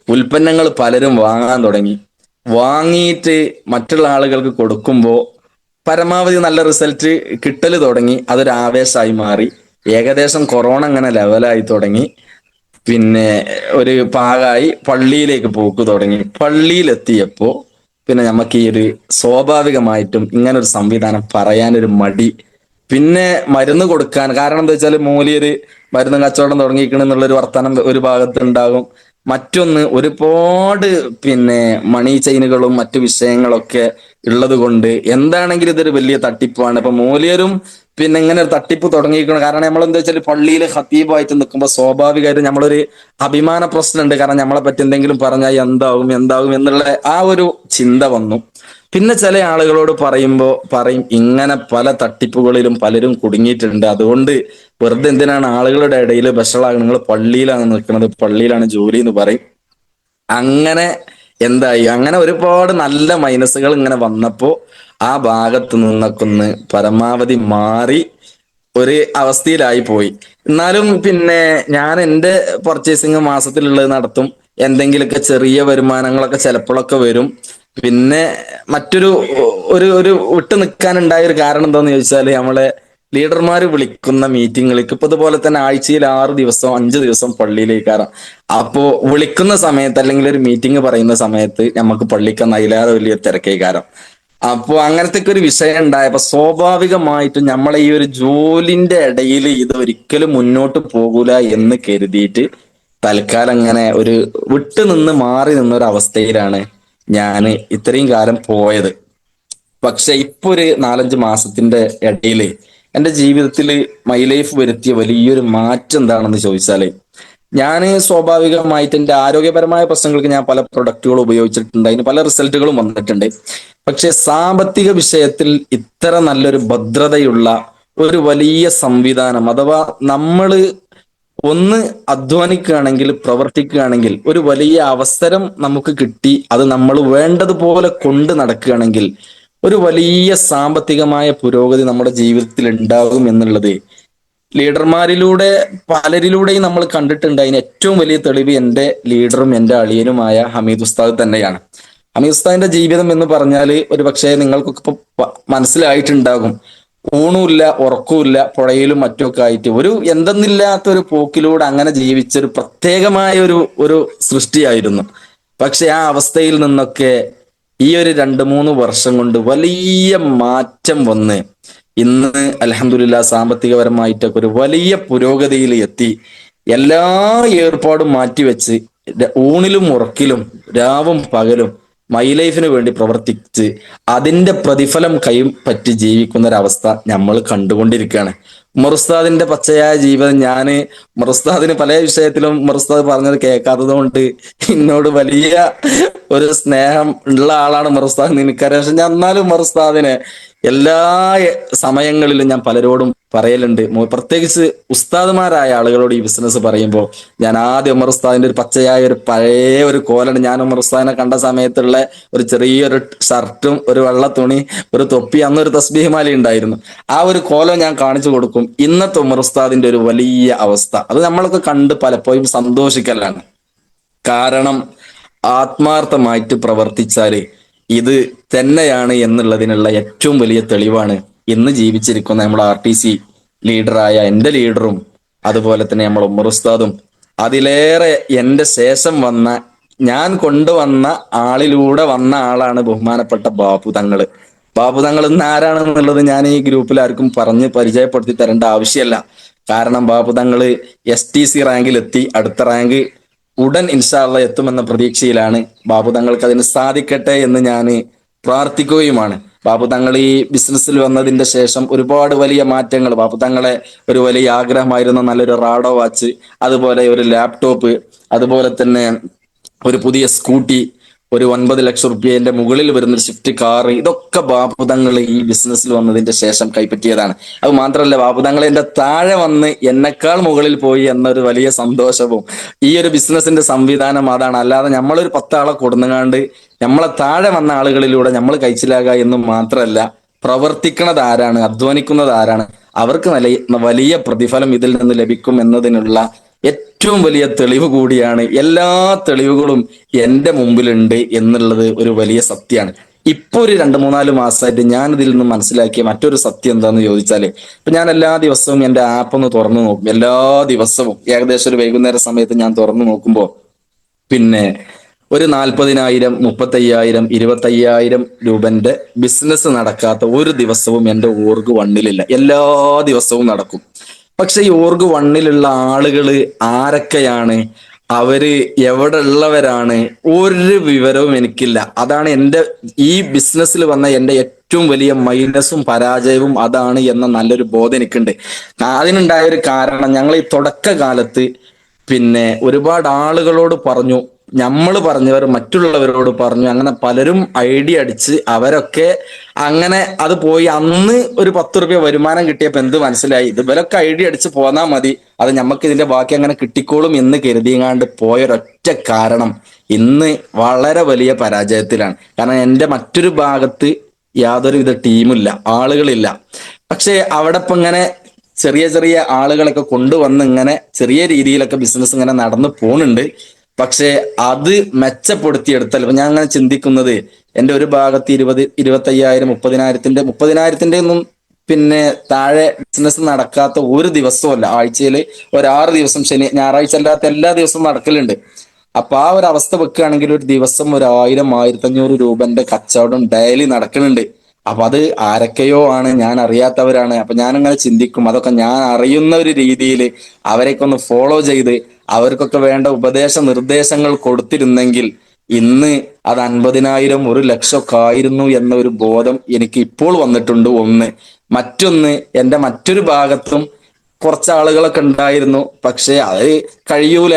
ഉൽപ്പന്നങ്ങൾ പലരും വാങ്ങാൻ തുടങ്ങി. വാങ്ങിയിട്ട് മറ്റുള്ള ആളുകൾക്ക് കൊടുക്കുമ്പോൾ പരമാവധി നല്ല റിസൾട്ട് കിട്ടല് തുടങ്ങി. അതൊരു ആവേശമായി മാറി. ഏകദേശം കൊറോണ അങ്ങനെ ലെവലായി തുടങ്ങി. പിന്നെ ഒരു പാകായി പള്ളിയിലേക്ക് പോക്ക് തുടങ്ങി. പള്ളിയിലെത്തിയപ്പോ പിന്നെ നമുക്ക് ഈ ഒരു സ്വാഭാവികമായിട്ടും ഇങ്ങനെ ഒരു സംവിധാനം പറയാനൊരു മടി, പിന്നെ മരുന്ന് കൊടുക്കാൻ, കാരണം എന്താ വെച്ചാൽ മൂലിയൊരു മരുന്ന് കച്ചവടം തുടങ്ങിയിരിക്കണം എന്നുള്ളൊരു വർത്തമാനം ഒരു ഭാഗത്തുണ്ടാകും. മറ്റൊന്ന്, ഒരുപാട് പിന്നെ മണി ചെയിനുകളും മറ്റു വിഷയങ്ങളൊക്കെ ഉള്ളത് കൊണ്ട് എന്താണെങ്കിലും ഇതൊരു വലിയ തട്ടിപ്പാണ്. ഇപ്പൊ മൂലിയരും പിന്നെ ഇങ്ങനെ ഒരു തട്ടിപ്പ് തുടങ്ങിയിരിക്കണം. കാരണം നമ്മൾ എന്താ വെച്ചാൽ പള്ളിയിൽ ഖത്തീബായിട്ട് നിൽക്കുമ്പോൾ സ്വാഭാവികമായിട്ടും നമ്മളൊരു അഭിമാന പ്രശ്നമുണ്ട്. കാരണം നമ്മളെ പറ്റി എന്തെങ്കിലും പറഞ്ഞാൽ എന്താകും എന്താകും എന്നുള്ള ആ ഒരു ചിന്ത വന്നു. പിന്നെ ചില ആളുകളോട് പറയും ഇങ്ങനെ പല തട്ടിപ്പുകളിലും പലരും കുടുങ്ങിയിട്ടുണ്ട്, അതുകൊണ്ട് വെറുതെ എന്തിനാണ് ആളുകളുടെ ഇടയിൽ ബഷളാകുന്നത്, നിങ്ങൾ പള്ളിയിലാണ് നിൽക്കുന്നത്, പള്ളിയിലാണ് ജോലി എന്ന് പറയും. അങ്ങനെ എന്തായി, അങ്ങനെ ഒരുപാട് നല്ല മൈനസുകൾ ഇങ്ങനെ വന്നപ്പോ ആ ഭാഗത്ത് നിന്നൊക്കെ ഒന്ന് പരമാവധി മാറി ഒരു അവസ്ഥയിലായി പോയി. എന്നാലും പിന്നെ ഞാൻ എൻ്റെ പർച്ചേസിങ് മാസത്തിലുള്ളത് നടത്തും, എന്തെങ്കിലുമൊക്കെ ചെറിയ വരുമാനങ്ങളൊക്കെ ചിലപ്പോഴൊക്കെ വരും. പിന്നെ മറ്റൊരു ഒരു ഒരു വിട്ടു നിൽക്കാനുണ്ടായ ഒരു കാരണം എന്താന്ന് ചോദിച്ചാല്, നമ്മളെ ലീഡർമാർ വിളിക്കുന്ന മീറ്റിങ്ങുകൾക്ക് ഇപ്പൊ ഇതുപോലെ തന്നെ ആഴ്ചയിൽ 6 ദിവസം 5 ദിവസം പള്ളിയിലേക്ക് കയറാം. അപ്പോ വിളിക്കുന്ന സമയത്ത് അല്ലെങ്കിൽ ഒരു മീറ്റിംഗ് പറയുന്ന സമയത്ത് നമുക്ക് പള്ളിക്ക് അതിലേറെ വലിയ തിരക്കേക്കാരം. അപ്പോ അങ്ങനത്തെ ഒരു വിഷയം ഉണ്ടായപ്പോ സ്വാഭാവികമായിട്ടും നമ്മളെ ഈ ഒരു ജോലിന്റെ ഇടയിൽ ഇത് ഒരിക്കലും മുന്നോട്ട് പോകൂല എന്ന് കരുതിയിട്ട് തൽക്കാലം അങ്ങനെ ഒരു വിട്ടു നിന്ന് മാറി നിന്നൊരു അവസ്ഥയിലാണ് ഞാൻ ഇത്രയും കാലം പോയത്. പക്ഷെ ഇപ്പൊ ഒരു 4-5 മാസത്തിന്റെ ഇടയില് എന്റെ ജീവിതത്തിൽ മൈ ലൈഫ് വരുത്തിയ വലിയൊരു മാറ്റം എന്താണെന്ന് ചോദിച്ചാല്, ഞാൻ സ്വാഭാവികമായിട്ട് എന്റെ ആരോഗ്യപരമായ പ്രശ്നങ്ങൾക്ക് ഞാൻ പല പ്രൊഡക്റ്റുകൾ ഉപയോഗിച്ചിട്ടുണ്ട്, അതിന് പല റിസൾട്ടുകളും വന്നിട്ടുണ്ട്. പക്ഷെ സാമ്പത്തിക വിഷയത്തിൽ ഇത്ര നല്ലൊരു ഭദ്രതയുള്ള ഒരു വലിയ സംവിധാനം, അഥവാ നമ്മള് ഒന്ന് അധ്വാനിക്കുകയാണെങ്കിൽ പ്രവർത്തിക്കുകയാണെങ്കിൽ ഒരു വലിയ അവസരം നമുക്ക് കിട്ടി, അത് നമ്മൾ വേണ്ടതുപോലെ കൊണ്ട് നടക്കുകയാണെങ്കിൽ ഒരു വലിയ സാമ്പത്തികമായ പുരോഗതി നമ്മുടെ ജീവിതത്തിൽ ഉണ്ടാകും എന്നുള്ളത് ലീഡർമാരിലൂടെ പലരിലൂടെയും നമ്മൾ കണ്ടിട്ടുണ്ട്. അതിന് ഏറ്റവും വലിയ തെളിവ് എന്റെ ലീഡറും എന്റെ അളിയനുമായ ഹമീദ് ഉസ്താദ് തന്നെയാണ്. ഹമീദ് ഉസ്താദിന്റെ ജീവിതം എന്ന് പറഞ്ഞാൽ ഒരു പക്ഷേ നിങ്ങൾക്കൊക്കെ ഇപ്പൊ മനസ്സിലായിട്ടുണ്ടാകും. ഊണുമില്ല ഉറക്കവുമില്ല പുഴയിലും മറ്റുമൊക്കെ ആയിട്ട് ഒരു എന്തെന്നില്ലാത്ത ഒരു പോക്കിലൂടെ അങ്ങനെ ജീവിച്ച ഒരു പ്രത്യേകമായ ഒരു സൃഷ്ടിയായിരുന്നു. പക്ഷെ ആ അവസ്ഥയിൽ നിന്നൊക്കെ ഈ ഒരു 2-3 വർഷം കൊണ്ട് വലിയ മാറ്റം വന്ന് ഇന്ന് അൽഹംദുലില്ലാഹ് സാമ്പത്തികപരമായിട്ടൊക്കെ ഒരു വലിയ പുരോഗതിയിൽ എത്തി. എല്ലാ ഏർപ്പാടും മാറ്റിവെച്ച് ഊണിലും ഉറക്കിലും രാവും പകലും മൈ ലൈഫിന് വേണ്ടി പ്രവർത്തിച്ച് അതിന്റെ പ്രതിഫലം കൈപ്പറ്റി ജീവിക്കുന്ന ഒരവസ്ഥ നമ്മൾ കണ്ടുകൊണ്ടിരിക്കുകയാണ്. ഉമറുസ്താദിന്റെ പച്ചയായ ജീവിതം ഉമറുസ്താദിന് പല വിഷയത്തിലും ഉമറുസ്താദ് പറഞ്ഞത് കേൾക്കാത്തത് കൊണ്ട് എന്നോട് വലിയ ഒരു സ്നേഹം ഉള്ള ആളാണ് ഉമറുസ്താദ് എനിക്കറിയാം. പക്ഷെ ഞാൻ എന്നാലും ഉമറുസ്താദിനെ എല്ലാ സമയങ്ങളിലും ഞാൻ പലരോടും പറയലുണ്ട്. പ്രത്യേകിച്ച് ഉസ്താദുമാരായ ആളുകളോട് ഈ ബിസിനസ് പറയുമ്പോൾ ഞാൻ ആദ്യം ഉമർ ഉസ്താദിന്റെ ഒരു പച്ചയായ ഒരു പഴയ ഒരു കോലാണ്. ഞാൻ ഉമർ ഉസ്താദിനെ കണ്ട സമയത്തുള്ള ഒരു ചെറിയൊരു ഷർട്ടും ഒരു വെള്ള തുണി ഒരു തൊപ്പി, അന്നൊരു തസ്ബീഹ് ഉണ്ടായിരുന്നു. ആ ഒരു കോലം ഞാൻ കാണിച്ചു കൊടുക്കും. ഇന്നത്തെ ഉമർ ഉസ്താദിന്റെ ഒരു വലിയ അവസ്ഥ അത് നമ്മളൊക്കെ കണ്ട് പലപ്പോഴും സന്തോഷിക്കലാണ്. കാരണം ആത്മാർത്ഥമായിട്ട് പ്രവർത്തിച്ചാല് ഇത് തന്നെയാണ് എന്നുള്ളതിനുള്ള ഏറ്റവും വലിയ തെളിവാണ് ഇന്ന് ജീവിച്ചിരിക്കുന്ന നമ്മൾ RTC ലീഡറായ എന്റെ ലീഡറും അതുപോലെ തന്നെ നമ്മൾ ഉമർ ഉസ്താദും അതിലേറെ എന്റെ ശേഷം വന്ന ഞാൻ കൊണ്ടുവന്ന ആളിലൂടെ വന്ന ആളാണ് ബഹുമാനപ്പെട്ട ബാപ്പു തങ്ങള്. ബാപ്പു തങ്ങൾ ഇന്ന് ആരാണെന്നുള്ളത് ഞാൻ ഈ ഗ്രൂപ്പിൽ ആർക്കും പറഞ്ഞ് പരിചയപ്പെടുത്തി തരേണ്ട ആവശ്യമല്ല. കാരണം ബാപ്പു തങ്ങള് STC റാങ്കിൽ എത്തി. അടുത്ത റാങ്ക് ഉടൻ ഇൻഷാ അള്ളാ എത്തുമെന്ന പ്രതീക്ഷയിലാണ്. ബാബു തങ്ങൾക്ക് അതിന് സാധിക്കട്ടെ എന്ന് ഞാൻ പ്രാർത്ഥിക്കുകയുമാണ്. ബാബു തങ്ങൾ ഈ ബിസിനസ്സിൽ വന്നതിന്റെ ശേഷം ഒരുപാട് വലിയ മാറ്റങ്ങൾ, ബാബു തങ്ങളെ ഒരു വലിയ ആഗ്രഹമായിരുന്നു നല്ലൊരു റാഡോ വാച്ച്, അതുപോലെ ഒരു ലാപ്ടോപ്പ്, അതുപോലെ തന്നെ ഒരു പുതിയ സ്കൂട്ടി, ഒരു 9 ലക്ഷം റുപ്യന്റെ മുകളിൽ വരുന്ന ഒരു സ്വിഫ്റ്റ് കാർ, ഇതൊക്കെ ബാബുതങ്ങൾ ഈ ബിസിനസ്സിൽ വന്നതിന്റെ ശേഷം കൈപ്പറ്റിയതാണ്. അത് മാത്രമല്ല, ബാബുതങ്ങൾ എന്റെ താഴെ വന്ന് എന്നെക്കാൾ മുകളിൽ പോയി എന്നൊരു വലിയ സന്തോഷവും ഈ ഒരു ബിസിനസിന്റെ സംവിധാനം അതാണ്. അല്ലാതെ നമ്മളൊരു 10 ആളെ കൊടുന്നുകാണ്ട് നമ്മളെ താഴെ വന്ന ആളുകളിലൂടെ നമ്മൾ കഴിച്ചിലാകുക എന്നും മാത്രമല്ല, പ്രവർത്തിക്കുന്നത് ആരാണ്, അധ്വാനിക്കുന്നത് ആരാണ്, അവർക്ക് വലിയ പ്രതിഫലം ഇതിൽ നിന്ന് ലഭിക്കും എന്നതിനുള്ള ഏറ്റവും വലിയ തെളിവ് കൂടിയാണ്. എല്ലാ തെളിവുകളും എന്റെ മുമ്പിലുണ്ട് എന്നുള്ളത് ഒരു വലിയ സത്യമാണ്. ഇപ്പൊ ഒരു 2-3-4 മാസമായിട്ട് ഞാൻ ഇതിൽ നിന്ന് മനസ്സിലാക്കിയ മറ്റൊരു സത്യം എന്താന്ന് ചോദിച്ചാല്, ഇപ്പൊ ഞാൻ എല്ലാ ദിവസവും എന്റെ ആപ്പ് ഒന്ന് തുറന്നു നോക്കും. എല്ലാ ദിവസവും ഏകദേശം ഒരു വൈകുന്നേര സമയത്ത് ഞാൻ തുറന്നു നോക്കുമ്പോ പിന്നെ ഒരു 40,000, 35,000, 25,000 രൂപന്റെ ബിസിനസ് നടക്കാത്ത ഒരു ദിവസവും എന്റെ ഓർഗ് വണ്ണിലില്ല. എല്ലാ ദിവസവും നടക്കും. പക്ഷെ ഈ ഓർഗ് വണ്ണിലുള്ള ആളുകള് ആരൊക്കെയാണ്, അവര് എവിടെ ഉള്ളവരാണ്, ഒരു വിവരവും എനിക്കില്ല. അതാണ് എന്റെ ഈ ബിസിനസ്സിൽ വന്ന എന്റെ ഏറ്റവും വലിയ മൈനസും പരാജയവും അതാണ് എന്ന നല്ലൊരു ബോധം എനിക്കുണ്ട്. അതിനുണ്ടായ ഒരു കാരണം, ഞങ്ങൾ ഈ തുടക്കകാലത്ത് ഒരുപാട് ആളുകളോട് പറഞ്ഞു, നമ്മൾ പറഞ്ഞവർ മറ്റുള്ളവരോട് പറഞ്ഞു, അങ്ങനെ പലരും ഐഡിയ അടിച്ച് അവരൊക്കെ അങ്ങനെ അത് പോയി. അന്ന് ഒരു 10 റുപ്യ വരുമാനം കിട്ടിയപ്പോ എന്ത് മനസ്സിലായി, ഇതുപോലൊക്കെ ഐഡിയ അടിച്ച് പോന്നാ മതി, അത് നമുക്ക് ഇതിന്റെ ബാക്കി അങ്ങനെ കിട്ടിക്കോളും എന്ന് കരുതിയങ്ങാണ്ട് പോയൊരൊറ്റ കാരണം ഇന്ന് വളരെ വലിയ പരാജയത്തിലാണ്. കാരണം എന്റെ മറ്റൊരു ഭാഗത്ത് യാതൊരുവിധ ടീമില്ല, ആളുകളില്ല. പക്ഷെ അവിടെ ഇപ്പൊ ഇങ്ങനെ ചെറിയ ചെറിയ ആളുകളൊക്കെ കൊണ്ടുവന്ന് ഇങ്ങനെ ചെറിയ രീതിയിലൊക്കെ ബിസിനസ് ഇങ്ങനെ നടന്നു പോകുന്നുണ്ട്. പക്ഷെ അത് മെച്ചപ്പെടുത്തിയെടുത്താൽ, ഇപ്പൊ ഞാൻ അങ്ങനെ ചിന്തിക്കുന്നത്, എന്റെ ഒരു ഭാഗത്ത് 20, 25,000, 30,000 ഒന്നും പിന്നെ താഴെ ബിസിനസ് നടക്കാത്ത ഒരു ദിവസമല്ല, ആഴ്ചയിൽ ഒരു 6 ദിവസം, ഞായറാഴ്ച അല്ലാത്ത എല്ലാ ദിവസവും നടക്കലുണ്ട്. അപ്പൊ ആ ഒരു അവസ്ഥ വെക്കുകയാണെങ്കിൽ ഒരു ദിവസം ഒരു 1000-1500 രൂപന്റെ കച്ചവടം ഡെയിലി നടക്കുന്നുണ്ട്. അപ്പൊ അത് ആരൊക്കെയോ ആണ്, ഞാൻ അറിയാത്തവരാണ്. അപ്പൊ ഞാനിങ്ങനെ ചിന്തിക്കും, അതൊക്കെ ഞാൻ അറിയുന്ന ഒരു രീതിയിൽ അവരെയൊക്കെ ഒന്ന് ഫോളോ ചെയ്ത് അവർക്കൊക്കെ വേണ്ട ഉപദേശ നിർദ്ദേശങ്ങൾ കൊടുത്തിരുന്നെങ്കിൽ ഇന്ന് അത് 50,000 1 ലക്ഷം ഒക്കെ ആയിരുന്നു എന്ന ഒരു ബോധം എനിക്ക് ഇപ്പോൾ വന്നിട്ടുണ്ട്. ഒന്ന്. മറ്റൊന്ന്, എന്റെ മറ്റൊരു ഭാഗത്തും കുറച്ച് ആളുകളൊക്കെ ഉണ്ടായിരുന്നു. പക്ഷെ അത് കഴിയൂല.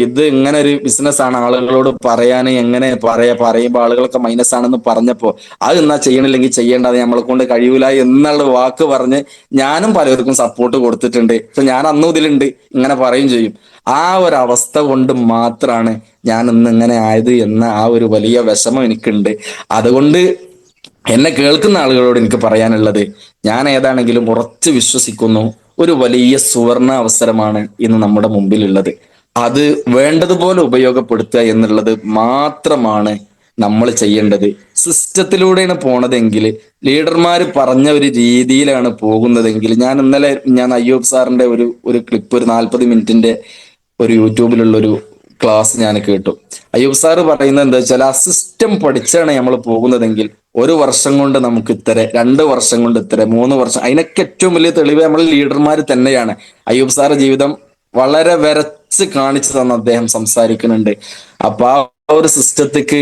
ഇത് ഇങ്ങനെ ഒരു ബിസിനസ്സാണ്, ആളുകളോട് പറയാൻ എങ്ങനെ പറയുമ്പോൾ ആളുകളൊക്കെ മൈനസ് ആണെന്ന് പറഞ്ഞപ്പോ അത് എന്നാ ചെയ്യണില്ലെങ്കിൽ ചെയ്യേണ്ട, അത് നമ്മളെ കൊണ്ട് കഴിയൂല എന്നുള്ള വാക്ക് പറഞ്ഞ് ഞാനും പലർക്കും സപ്പോർട്ട് കൊടുത്തിട്ടുണ്ട്. പക്ഷെ ഞാൻ അന്നും ഇതിലുണ്ട്, ഇങ്ങനെ പറയും ചെയ്യും. ആ ഒരു അവസ്ഥ കൊണ്ട് മാത്രമാണ് ഞാൻ ഇന്ന് ഇങ്ങനെ ആയത് എന്ന ആ ഒരു വലിയ വിഷമം എനിക്കുണ്ട്. അതുകൊണ്ട് എന്നെ കേൾക്കുന്ന ആളുകളോട് എനിക്ക് പറയാനുള്ളത്, ഞാൻ ഏതാണെങ്കിലും ഉറച്ചു വിശ്വസിക്കുന്നു, ഒരു വലിയ സുവർണ അവസരമാണ് ഇന്ന് നമ്മുടെ മുമ്പിലുള്ളത്. അത് വേണ്ടതുപോലെ ഉപയോഗപ്പെടുത്തുക എന്നുള്ളത് മാത്രമാണ് നമ്മൾ ചെയ്യേണ്ടത്. സിസ്റ്റത്തിലൂടെയാണ് പോണതെങ്കിൽ, ലീഡർമാർ പറഞ്ഞ ഒരു രീതിയിലാണ് പോകുന്നതെങ്കിൽ, ഞാൻ അയ്യൂബ് സാറിന്റെ ഒരു ക്ലിപ്പ്, ഒരു 40 മിനിറ്റിന്റെ ഒരു യൂട്യൂബിലുള്ള ഒരു ക്ലാസ് ഞാൻ കേട്ടു. അയ്യൂബ് സാറ് പറയുന്നത് എന്താ വെച്ചാൽ, ആ സിസ്റ്റം പഠിച്ചാണ് നമ്മൾ പോകുന്നതെങ്കിൽ 1 വർഷം കൊണ്ട് നമുക്ക് ഇത്ര, 2 വർഷം കൊണ്ട് ഇത്ര, 3 വർഷം, അതിനൊക്കെ ഏറ്റവും വലിയ തെളിവ് നമ്മൾ ലീഡർമാർ തന്നെയാണ്. അയ്യൂബ് സാറ് ജീവിതം വളരെ വരച്ച് കാണിച്ചു തന്ന അദ്ദേഹം സംസാരിക്കുന്നുണ്ട്. അപ്പൊ ആ ഒരു സിസ്റ്റത്തിക്ക്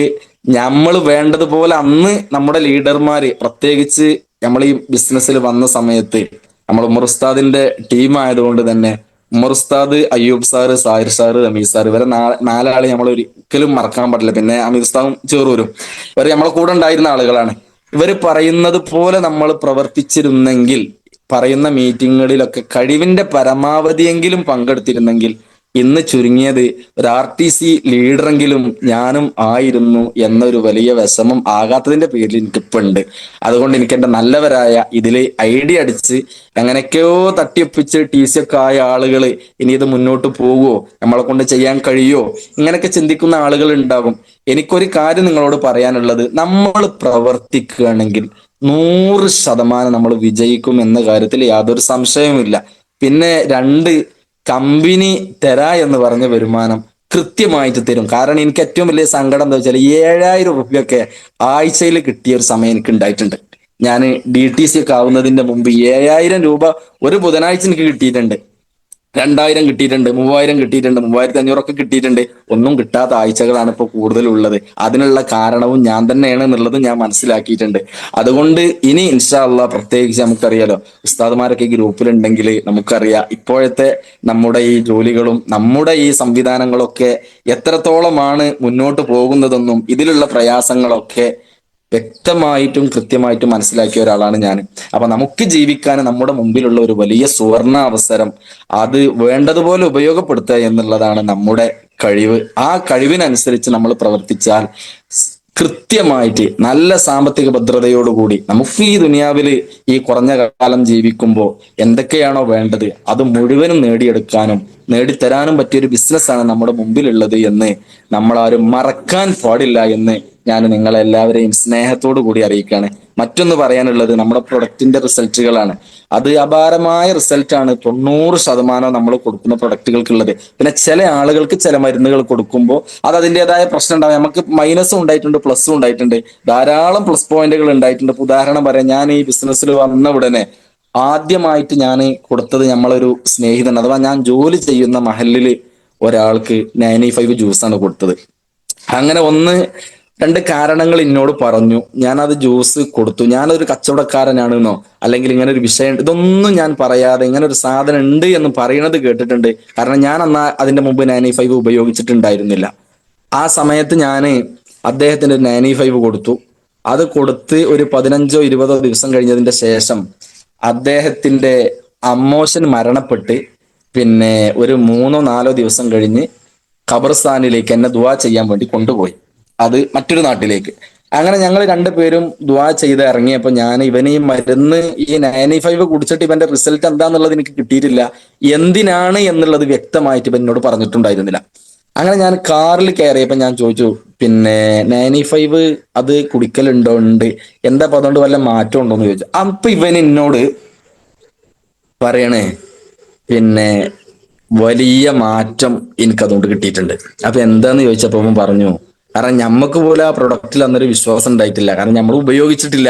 നമ്മൾ വേണ്ടതുപോലെ അന്ന് നമ്മുടെ ലീഡർമാര്, പ്രത്യേകിച്ച് നമ്മൾ ഈ ബിസിനസ്സിൽ വന്ന സമയത്ത് നമ്മൾ ഉമർ ഉസ്താദിന്റെ ടീം ആയതുകൊണ്ട് തന്നെ ഉമർ ഉസ്താദ്, അയ്യൂബ് സാറ്, സാഹിർ സാറ്, അമീർ സാറ്, ഇവരെ നാലാളെ നമ്മൾ ഒരിക്കലും മറക്കാൻ പാടില്ല. പിന്നെ അമീർ ഉസ്താദും ചേറൂരും, ഇവർ നമ്മളെ കൂടെ ഉണ്ടായിരുന്ന ആളുകളാണ്. ഇവർ പറയുന്നത് പോലെ നമ്മൾ പ്രവർത്തിച്ചിരുന്നെങ്കിൽ, പറയുന്ന മീറ്റിങ്ങുകളിലൊക്കെ കഴിവിന്റെ പരമാവധിയെങ്കിലും പങ്കെടുത്തിരുന്നെങ്കിൽ, ഇന്ന് ചുരുങ്ങിയത് ഒരു RTC ലീഡറെങ്കിലും ഞാനും ആയിരുന്നു എന്നൊരു വലിയ വിഷമം ആകാത്തതിന്റെ പേരിൽ എനിക്കിപ്പോ ഉണ്ട്. അതുകൊണ്ട് എനിക്ക് എന്റെ നല്ലവരായ ഇതില് ഐഡിയ അടിച്ച് എങ്ങനെയൊക്കെയോ തട്ടിയൊപ്പിച്ച് TC ഒക്കെ ആയ ആളുകൾ ഇനി ഇത് മുന്നോട്ട് പോകുമോ, നമ്മളെ കൊണ്ട് ചെയ്യാൻ കഴിയുമോ, ഇങ്ങനെയൊക്കെ ചിന്തിക്കുന്ന ആളുകൾ ഉണ്ടാകും. എനിക്കൊരു കാര്യം നിങ്ങളോട് പറയാനുള്ളത്, നമ്മൾ പ്രവർത്തിക്കുകയാണെങ്കിൽ 100% നമ്മൾ വിജയിക്കും എന്ന കാര്യത്തിൽ യാതൊരു സംശയവുമില്ല. പിന്നെ രണ്ട്, കമ്പനി തരാ എന്ന് പറഞ്ഞ വരുമാനം കൃത്യമായിട്ട് തരും. കാരണം എനിക്ക് ഏറ്റവും വലിയ സങ്കടം എന്താ വെച്ചാൽ, 7000 രൂപയൊക്കെ ആഴ്ചയിൽ കിട്ടിയ ഒരു സമയം എനിക്ക് ഉണ്ടായിട്ടുണ്ട്. ഞാൻ DTC ഒക്കെ ആവുന്നതിന്റെ മുമ്പ് 7000 രൂപ ഒരു ബുധനാഴ്ച എനിക്ക് കിട്ടിയിട്ടുണ്ട്. 2000 കിട്ടിയിട്ടുണ്ട്, 3000 കിട്ടിയിട്ടുണ്ട്, 3500 കിട്ടിയിട്ടുണ്ട്. ഒന്നും കിട്ടാത്ത ആഴ്ചകളാണ് ഇപ്പോൾ കൂടുതലുള്ളത്. അതിനുള്ള കാരണവും ഞാൻ തന്നെയാണ് എന്നുള്ളത് ഞാൻ മനസ്സിലാക്കിയിട്ടുണ്ട്. അതുകൊണ്ട് ഇനി ഇൻഷാ അള്ളാ, പ്രത്യേകിച്ച് നമുക്കറിയാലോ, ഉസ്താദുമാരൊക്കെ ഈ ഗ്രൂപ്പിലുണ്ടെങ്കിൽ നമുക്കറിയാം ഇപ്പോഴത്തെ നമ്മുടെ ഈ ജോലികളും നമ്മുടെ ഈ സംവിധാനങ്ങളൊക്കെ എത്രത്തോളമാണ് മുന്നോട്ട് പോകുന്നതെന്നും ഇതിലുള്ള പ്രയാസങ്ങളൊക്കെ വ്യക്തമായിട്ടും കൃത്യമായിട്ടും മനസ്സിലാക്കിയ ഒരാളാണ് ഞാൻ. അപ്പൊ നമുക്ക് ജീവിക്കാൻ നമ്മുടെ മുമ്പിലുള്ള ഒരു വലിയ സുവർണ അവസരം, അത് വേണ്ടതുപോലെ ഉപയോഗപ്പെടുത്തുക എന്നുള്ളതാണ് നമ്മുടെ കഴിവ്. ആ കഴിവിനനുസരിച്ച് നമ്മൾ പ്രവർത്തിച്ചാൽ കൃത്യമായിട്ട് നല്ല സാമ്പത്തിക ഭദ്രതയോടുകൂടി നമുക്ക് ഈ ദുനിയാവില് ഈ കുറഞ്ഞ കാലം ജീവിക്കുമ്പോൾ എന്തൊക്കെയാണോ വേണ്ടത് അത് മുഴുവനും നേടിയെടുക്കാനും നേടിത്തരാനും പറ്റിയൊരു ബിസിനസ്സാണ് നമ്മുടെ മുമ്പിലുള്ളത് എന്ന് നമ്മളാരും മറക്കാൻ പാടില്ല എന്ന് ഞാൻ നിങ്ങളെല്ലാവരെയും സ്നേഹത്തോടു കൂടി അറിയിക്കുകയാണ്. മറ്റൊന്ന് പറയാനുള്ളത്, നമ്മുടെ പ്രൊഡക്റ്റിന്റെ റിസൾട്ടുകളാണ്. അത് അപാരമായ റിസൾട്ടാണ് 90% നമ്മൾ കൊടുക്കുന്ന പ്രൊഡക്റ്റുകൾക്കുള്ളത്. പിന്നെ ചില ആളുകൾക്ക് ചില മരുന്നുകൾ കൊടുക്കുമ്പോൾ അത് അതിൻ്റെതായ പ്രശ്നം ഉണ്ടാവും. നമുക്ക് മൈനസും ഉണ്ടായിട്ടുണ്ട്, പ്ലസും ഉണ്ടായിട്ടുണ്ട്. ധാരാളം പ്ലസ് പോയിന്റുകൾ ഉണ്ടായിട്ടുണ്ട്. ഇപ്പൊ ഉദാഹരണം പറയാം, ഞാൻ ഈ ബിസിനസ്സിൽ വന്ന ഉടനെ ആദ്യമായിട്ട് ഞാൻ കൊടുത്തത് നമ്മളൊരു സ്നേഹിതൻ, അഥവാ ഞാൻ ജോലി ചെയ്യുന്ന മഹലില് ഒരാൾക്ക് 95 ജ്യൂസാണ് കൊടുത്തത്. അങ്ങനെ ഒന്ന് രണ്ട് കാരണങ്ങൾ എന്നോട് പറഞ്ഞു. ഞാൻ അത് ജ്യൂസ് കൊടുത്തു. ഞാനൊരു കച്ചവടക്കാരനാണെന്നോ അല്ലെങ്കിൽ ഇങ്ങനെ ഒരു വിഷയം ഇതൊന്നും ഞാൻ പറയാതെ ഇങ്ങനെ ഒരു സാധനം ഉണ്ട് എന്ന് പറയുന്നത് കേട്ടിട്ടുണ്ട്. കാരണം ഞാൻ അന്ന് അതിന്റെ മുമ്പ് 95 ഉപയോഗിച്ചിട്ടുണ്ടായിരുന്നില്ല. ആ സമയത്ത് ഞാൻ അദ്ദേഹത്തിന് 95 കൊടുത്തു. അത് കൊടുത്ത് ഒരു 15-20 ദിവസം കഴിഞ്ഞതിന്റെ ശേഷം അദ്ദേഹത്തിന്റെ അമ്മോശൻ മരണപ്പെട്ട്, പിന്നെ ഒരു 3-4 ദിവസം കഴിഞ്ഞ് ഖബർസ്ഥാനിലേക്ക് എന്നെ ദുആ ചെയ്യാൻ വേണ്ടി കൊണ്ടുപോയി, അത് മറ്റൊരു നാട്ടിലേക്ക്. അങ്ങനെ ഞങ്ങൾ രണ്ടുപേരും ദുആ ചെയ്ത് ഇറങ്ങിയപ്പോൾ ഞാൻ ഇവന് ഈ മരുന്ന് ഈ 95 കുടിച്ചിട്ട് ഇവന്റെ റിസൾട്ട് എന്താന്നുള്ളത് എനിക്ക് കിട്ടിയിട്ടില്ല, എന്തിനാണ് എന്നുള്ളത് വ്യക്തമായിട്ട് ഇവൻ എന്നോട് പറഞ്ഞിട്ടുണ്ടായിരുന്നില്ല. അങ്ങനെ ഞാൻ കാറിൽ കയറിയപ്പോൾ ഞാൻ ചോദിച്ചു, പിന്നെ 95 അത് കുടിക്കലുണ്ടോ? ഉണ്ട്. എന്താ അപ്പൊ അതുകൊണ്ട് വല്ല മാറ്റം ഉണ്ടോന്ന് ചോദിച്ചു. അപ്പൊ ഇവൻ എന്നോട് പറയണേ, പിന്നെ വലിയ മാറ്റം എനിക്ക് അതുകൊണ്ട് കിട്ടിയിട്ടുണ്ട്. അപ്പൊ എന്താന്ന് ചോദിച്ചപ്പോ അവൻ പറഞ്ഞു, കാരണം ഞമ്മക്ക് പോലും ആ പ്രൊഡക്റ്റിൽ അന്നൊരു വിശ്വാസം ഉണ്ടായിട്ടില്ല, കാരണം നമ്മൾ ഉപയോഗിച്ചിട്ടില്ല.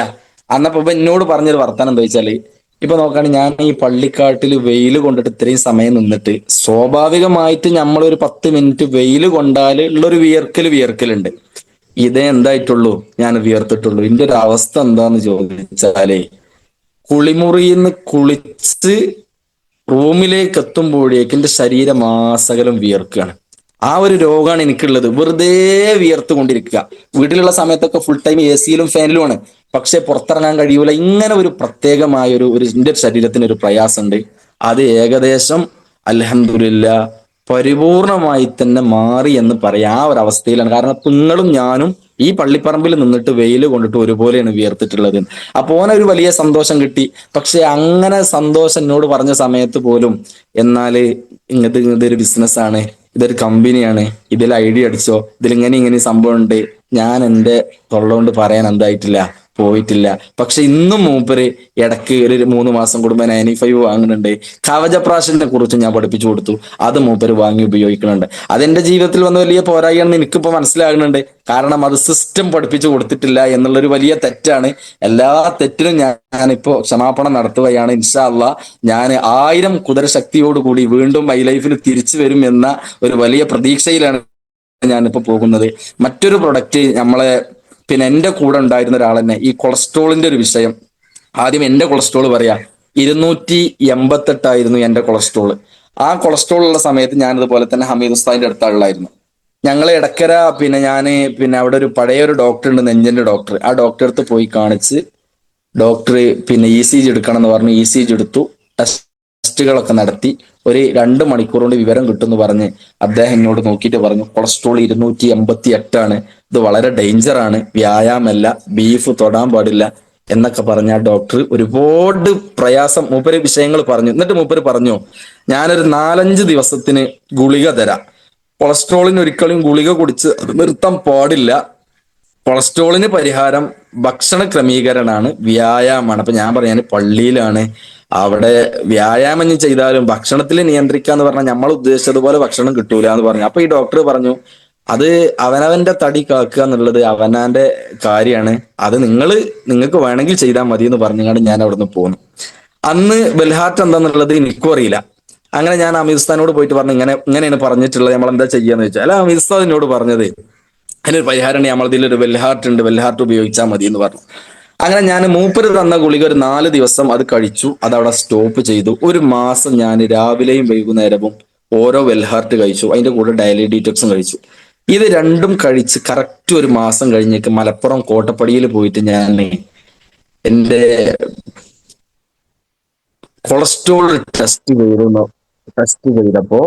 അന്നപ്പോ ഇവൻ എന്നോട് പറഞ്ഞൊരു വർത്താനം എന്താ വെച്ചാല്, ഇപ്പൊ നോക്കുകയാണെങ്കിൽ ഞാൻ ഈ പള്ളിക്കാട്ടിൽ വെയിൽ കൊണ്ടിട്ട് ഇത്രയും സമയം നിന്നിട്ട് സ്വാഭാവികമായിട്ട് നമ്മളൊരു 10 മിനിറ്റ് വെയിൽ കൊണ്ടാൽ ഉള്ളൊരു വിയർക്കലുണ്ട്. ഇതേ എന്തായിട്ടുള്ളൂ, ഞാൻ വിയർത്തിട്ടുള്ളൂ. ഇതിന്റെ ഒരു അവസ്ഥ എന്താന്ന് ചോദിച്ചാലേ, കുളിമുറിയിൽ കുളിച്ച് റൂമിലേക്ക് എത്തുമ്പോഴേക്ക് എന്റെ ശരീരമാസകലം വിയർക്കുകയാണ്. ആ ഒരു രോഗമാണ് എനിക്കുള്ളത്. വെറുതെ വിയർത്ത് കൊണ്ടിരിക്കുക. വീട്ടിലുള്ള സമയത്തൊക്കെ ഫുൾ ടൈം എ സിയിലും ഫാനിലുമാണ്, പക്ഷെ പുറത്തിറങ്ങാൻ കഴിയൂല. ഇങ്ങനെ ഒരു പ്രത്യേകമായ ഒരു എന്റെ ശരീരത്തിന് ഒരു പ്രയാസമുണ്ട്. അത് ഏകദേശം അൽഹംദുലില്ലാ പരിപൂർണമായി തന്നെ മാറി എന്ന് പറയാം. ആ ഒരു അവസ്ഥയിലാണ്. കാരണം നിങ്ങളും ഞാനും ഈ പള്ളിപ്പറമ്പിൽ നിന്നിട്ട് വെയിൽ കൊണ്ടിട്ട് ഒരുപോലെയാണ് വിയർത്തിട്ടുള്ളത്. അപ്പൊ ഓനൊരു വലിയ സന്തോഷം കിട്ടി. പക്ഷെ അങ്ങനെ സന്തോഷം എന്നോട് പറഞ്ഞ സമയത്ത് പോലും, എന്നാല് ഇതൊരു ബിസിനസ്സാണ്, ഇതൊരു കമ്പനിയാണ്, ഇതിൽ ഐഡിയ അടിച്ചോ, ഇതിൽ ഇങ്ങനെ സംഭവം ഉണ്ട്, ഞാൻ എന്റെ തൊള്ളോണ്ട് പറയാൻ എന്തായിട്ടില്ല, പോയിട്ടില്ല. പക്ഷെ ഇന്നും മൂപ്പര് ഇടയ്ക്ക് ഒരു 3 മാസം കൂടുമ്പോൾ 95 വാങ്ങുന്നുണ്ട്. കവചപ്രാശിനെ കുറിച്ച് ഞാൻ പഠിപ്പിച്ചു കൊടുത്തു, അത് മൂപ്പര് വാങ്ങി ഉപയോഗിക്കുന്നുണ്ട്. അതെന്റെ ജീവിതത്തിൽ വന്ന വലിയ പോരായ്മയാണെന്ന് എനിക്കിപ്പോ മനസ്സിലാകുന്നുണ്ട്. കാരണം അത് സിസ്റ്റം പഠിപ്പിച്ചു കൊടുത്തിട്ടില്ല എന്നുള്ളൊരു വലിയ തെറ്റാണ്. എല്ലാ തെറ്റിനും ഞാനിപ്പോ ക്ഷമാപണം നടത്തുകയാണ്. ഇൻഷാ അള്ളാ ഞാൻ 1000 കുതിരശക്തിയോടുകൂടി വീണ്ടും മൈ ലൈഫിൽ തിരിച്ചു വരും എന്ന ഒരു വലിയ പ്രതീക്ഷയിലാണ് ഞാനിപ്പോ പോകുന്നത്. മറ്റൊരു പ്രൊഡക്റ്റ് നമ്മളെ, പിന്നെ എന്റെ കൂടെ ഉണ്ടായിരുന്ന ഒരാൾ തന്നെ ഈ കൊളസ്ട്രോളിന്റെ ഒരു വിഷയം, ആദ്യം എന്റെ കൊളസ്ട്രോൾ പറയാ, 288 എന്റെ കൊളസ്ട്രോൾ. ആ കൊളസ്ട്രോൾ ഉള്ള സമയത്ത് ഞാൻ ഇതുപോലെ തന്നെ ഹമീദ് ഉസ്താദിന്റെ അടുത്തുള്ളായിരുന്നു. ഞങ്ങൾ ഇടക്കര, പിന്നെ അവിടെ ഒരു പഴയ ഒരു ഡോക്ടർ ഉണ്ട്, നെഞ്ചിന്റെ ഡോക്ടർ. ആ ഡോക്ടറെ അടുത്ത് പോയി കാണിച്ച് ഡോക്ടർ പിന്നെ ECG എടുക്കണം എന്ന് പറഞ്ഞു. ECG എടുത്തു, ടെസ്റ്റുകളൊക്കെ നടത്തി. ഒരു 2 മണിക്കൂർ കൊണ്ട് വിവരം കിട്ടുമെന്ന് പറഞ്ഞ് അദ്ദേഹം എന്നോട് നോക്കിയിട്ട് പറഞ്ഞു, കൊളസ്ട്രോൾ 288 ഇത് വളരെ ഡേഞ്ചറാണ്, വ്യായാമല്ല, ബീഫ് തൊടാൻ പാടില്ല എന്നൊക്കെ പറഞ്ഞ ആ ഡോക്ടർ ഒരുപാട് പ്രയാസം മൂപ്പര് വിഷയങ്ങൾ പറഞ്ഞു. എന്നിട്ട് മൂപ്പര് പറഞ്ഞു, ഞാനൊരു 4-5 ദിവസത്തിന് ഗുളിക തരാം. കൊളസ്ട്രോളിന് ഒരിക്കലും ഗുളിക കുടിച്ച് നിർത്താൻ പാടില്ല. കൊളസ്ട്രോളിന് പരിഹാരം ഭക്ഷണ ക്രമീകരണമാണ്, വ്യായാമമാണ്. അപ്പൊ ഞാൻ പറയാൻ പള്ളിയിലാണ്, അവിടെ വ്യായാമം ചെയ്താലും ഭക്ഷണത്തിൽ നിയന്ത്രിക്കാന്ന് പറഞ്ഞാൽ നമ്മൾ ഉദ്ദേശിച്ചതുപോലെ ഭക്ഷണം കിട്ടൂല എന്ന് പറഞ്ഞു. അപ്പൊ ഈ ഡോക്ടർ പറഞ്ഞു, അത് അവനവന്റെ തടി കാക്കുക എന്നുള്ളത് അവനാന്റെ കാര്യമാണ്, അത് നിങ്ങൾക്ക് വേണമെങ്കിൽ ചെയ്താൽ മതി എന്ന് പറഞ്ഞുകൊണ്ട് ഞാൻ അവിടുന്ന് പോന്നു. അന്ന് ബെൽഹാർട്ട് എന്താന്നുള്ളത് എനിക്കും അറിയില്ല. അങ്ങനെ ഞാൻ അമീർ ഉസ്താദിനോട് പോയിട്ട് പറഞ്ഞു, ഇങ്ങനെയാണ് പറഞ്ഞിട്ടുള്ളത്, നമ്മൾ എന്താ ചെയ്യാന്ന് വെച്ചാൽ. അല്ല, അമീർ ഉസ്താദ് എന്നോട് പറഞ്ഞത് അതിനൊരു പരിഹാരമാണ്, നമ്മളതിലൊരു വെൽഹാർട്ട് ഉണ്ട്, വെൽഹാർട്ട് ഉപയോഗിച്ചാൽ മതി എന്ന് പറഞ്ഞു. അങ്ങനെ ഞാൻ മൂപ്പര് തന്ന ഗുളിക ഒരു 4 ദിവസം അത് കഴിച്ചു, അതവിടെ സ്റ്റോപ്പ് ചെയ്തു. 1 മാസം ഞാൻ രാവിലെയും വൈകുന്നേരവും ഓരോ വെൽഹാർട്ട് കഴിച്ചു, അതിന്റെ കൂടെ ഡയലി ഡീറ്റോക്സും കഴിച്ചു. ഇത് രണ്ടും കഴിച്ച് കറക്റ്റ് 1 മാസം കഴിഞ്ഞേക്ക് മലപ്പുറം കോട്ടപ്പടിയിൽ പോയിട്ട് ഞാൻ എന്റെ കൊളസ്ട്രോൾ ടെസ്റ്റ് ചെയ്തപ്പോ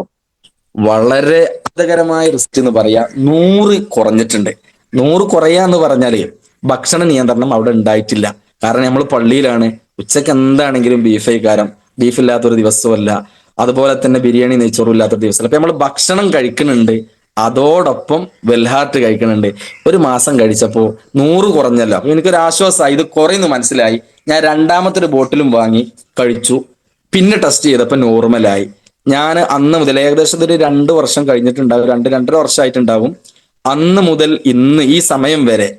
വളരെ അത്ഭുതകരമായ റിസ്ക് എന്ന് പറയാ, 100 കുറഞ്ഞിട്ടുണ്ട്. 100 കുറയാന്ന് പറഞ്ഞാല് ഭക്ഷണ നിയന്ത്രണം അവിടെ ഉണ്ടായിട്ടില്ല. കാരണം നമ്മൾ പള്ളിയിലാണ്, ഉച്ചക്ക് എന്താണെങ്കിലും ബീഫൈക്കാരം, ബീഫ് ഇല്ലാത്തൊരു ദിവസമല്ല, അതുപോലെ തന്നെ ബിരിയാണി നെയ്ച്ചോറും ഇല്ലാത്തൊരു ദിവസമല്ല. അപ്പൊ നമ്മൾ ഭക്ഷണം കഴിക്കുന്നുണ്ട്, അതോടൊപ്പം വെൽഹാർട്ട് കഴിക്കുന്നുണ്ട്. 1 മാസം കഴിച്ചപ്പോ 100 കുറഞ്ഞല്ലോ. അപ്പൊ എനിക്കൊരു ആശ്വാസമായി, ഇത് കുറയുന്നു മനസ്സിലായി. ഞാൻ രണ്ടാമത്തെ ഒരു ബോട്ടിലും വാങ്ങി കഴിച്ചു. പിന്നെ ടെസ്റ്റ് ചെയ്തപ്പോ നോർമലായി. ഞാൻ അന്ന് മുതൽ ഏകദേശം ഒരു 2 വർഷം കഴിഞ്ഞിട്ടുണ്ടാവും, 2-2.5 വർഷമായിട്ടുണ്ടാവും. അന്ന് മുതൽ ഇന്ന് ഈ സമയം വരെ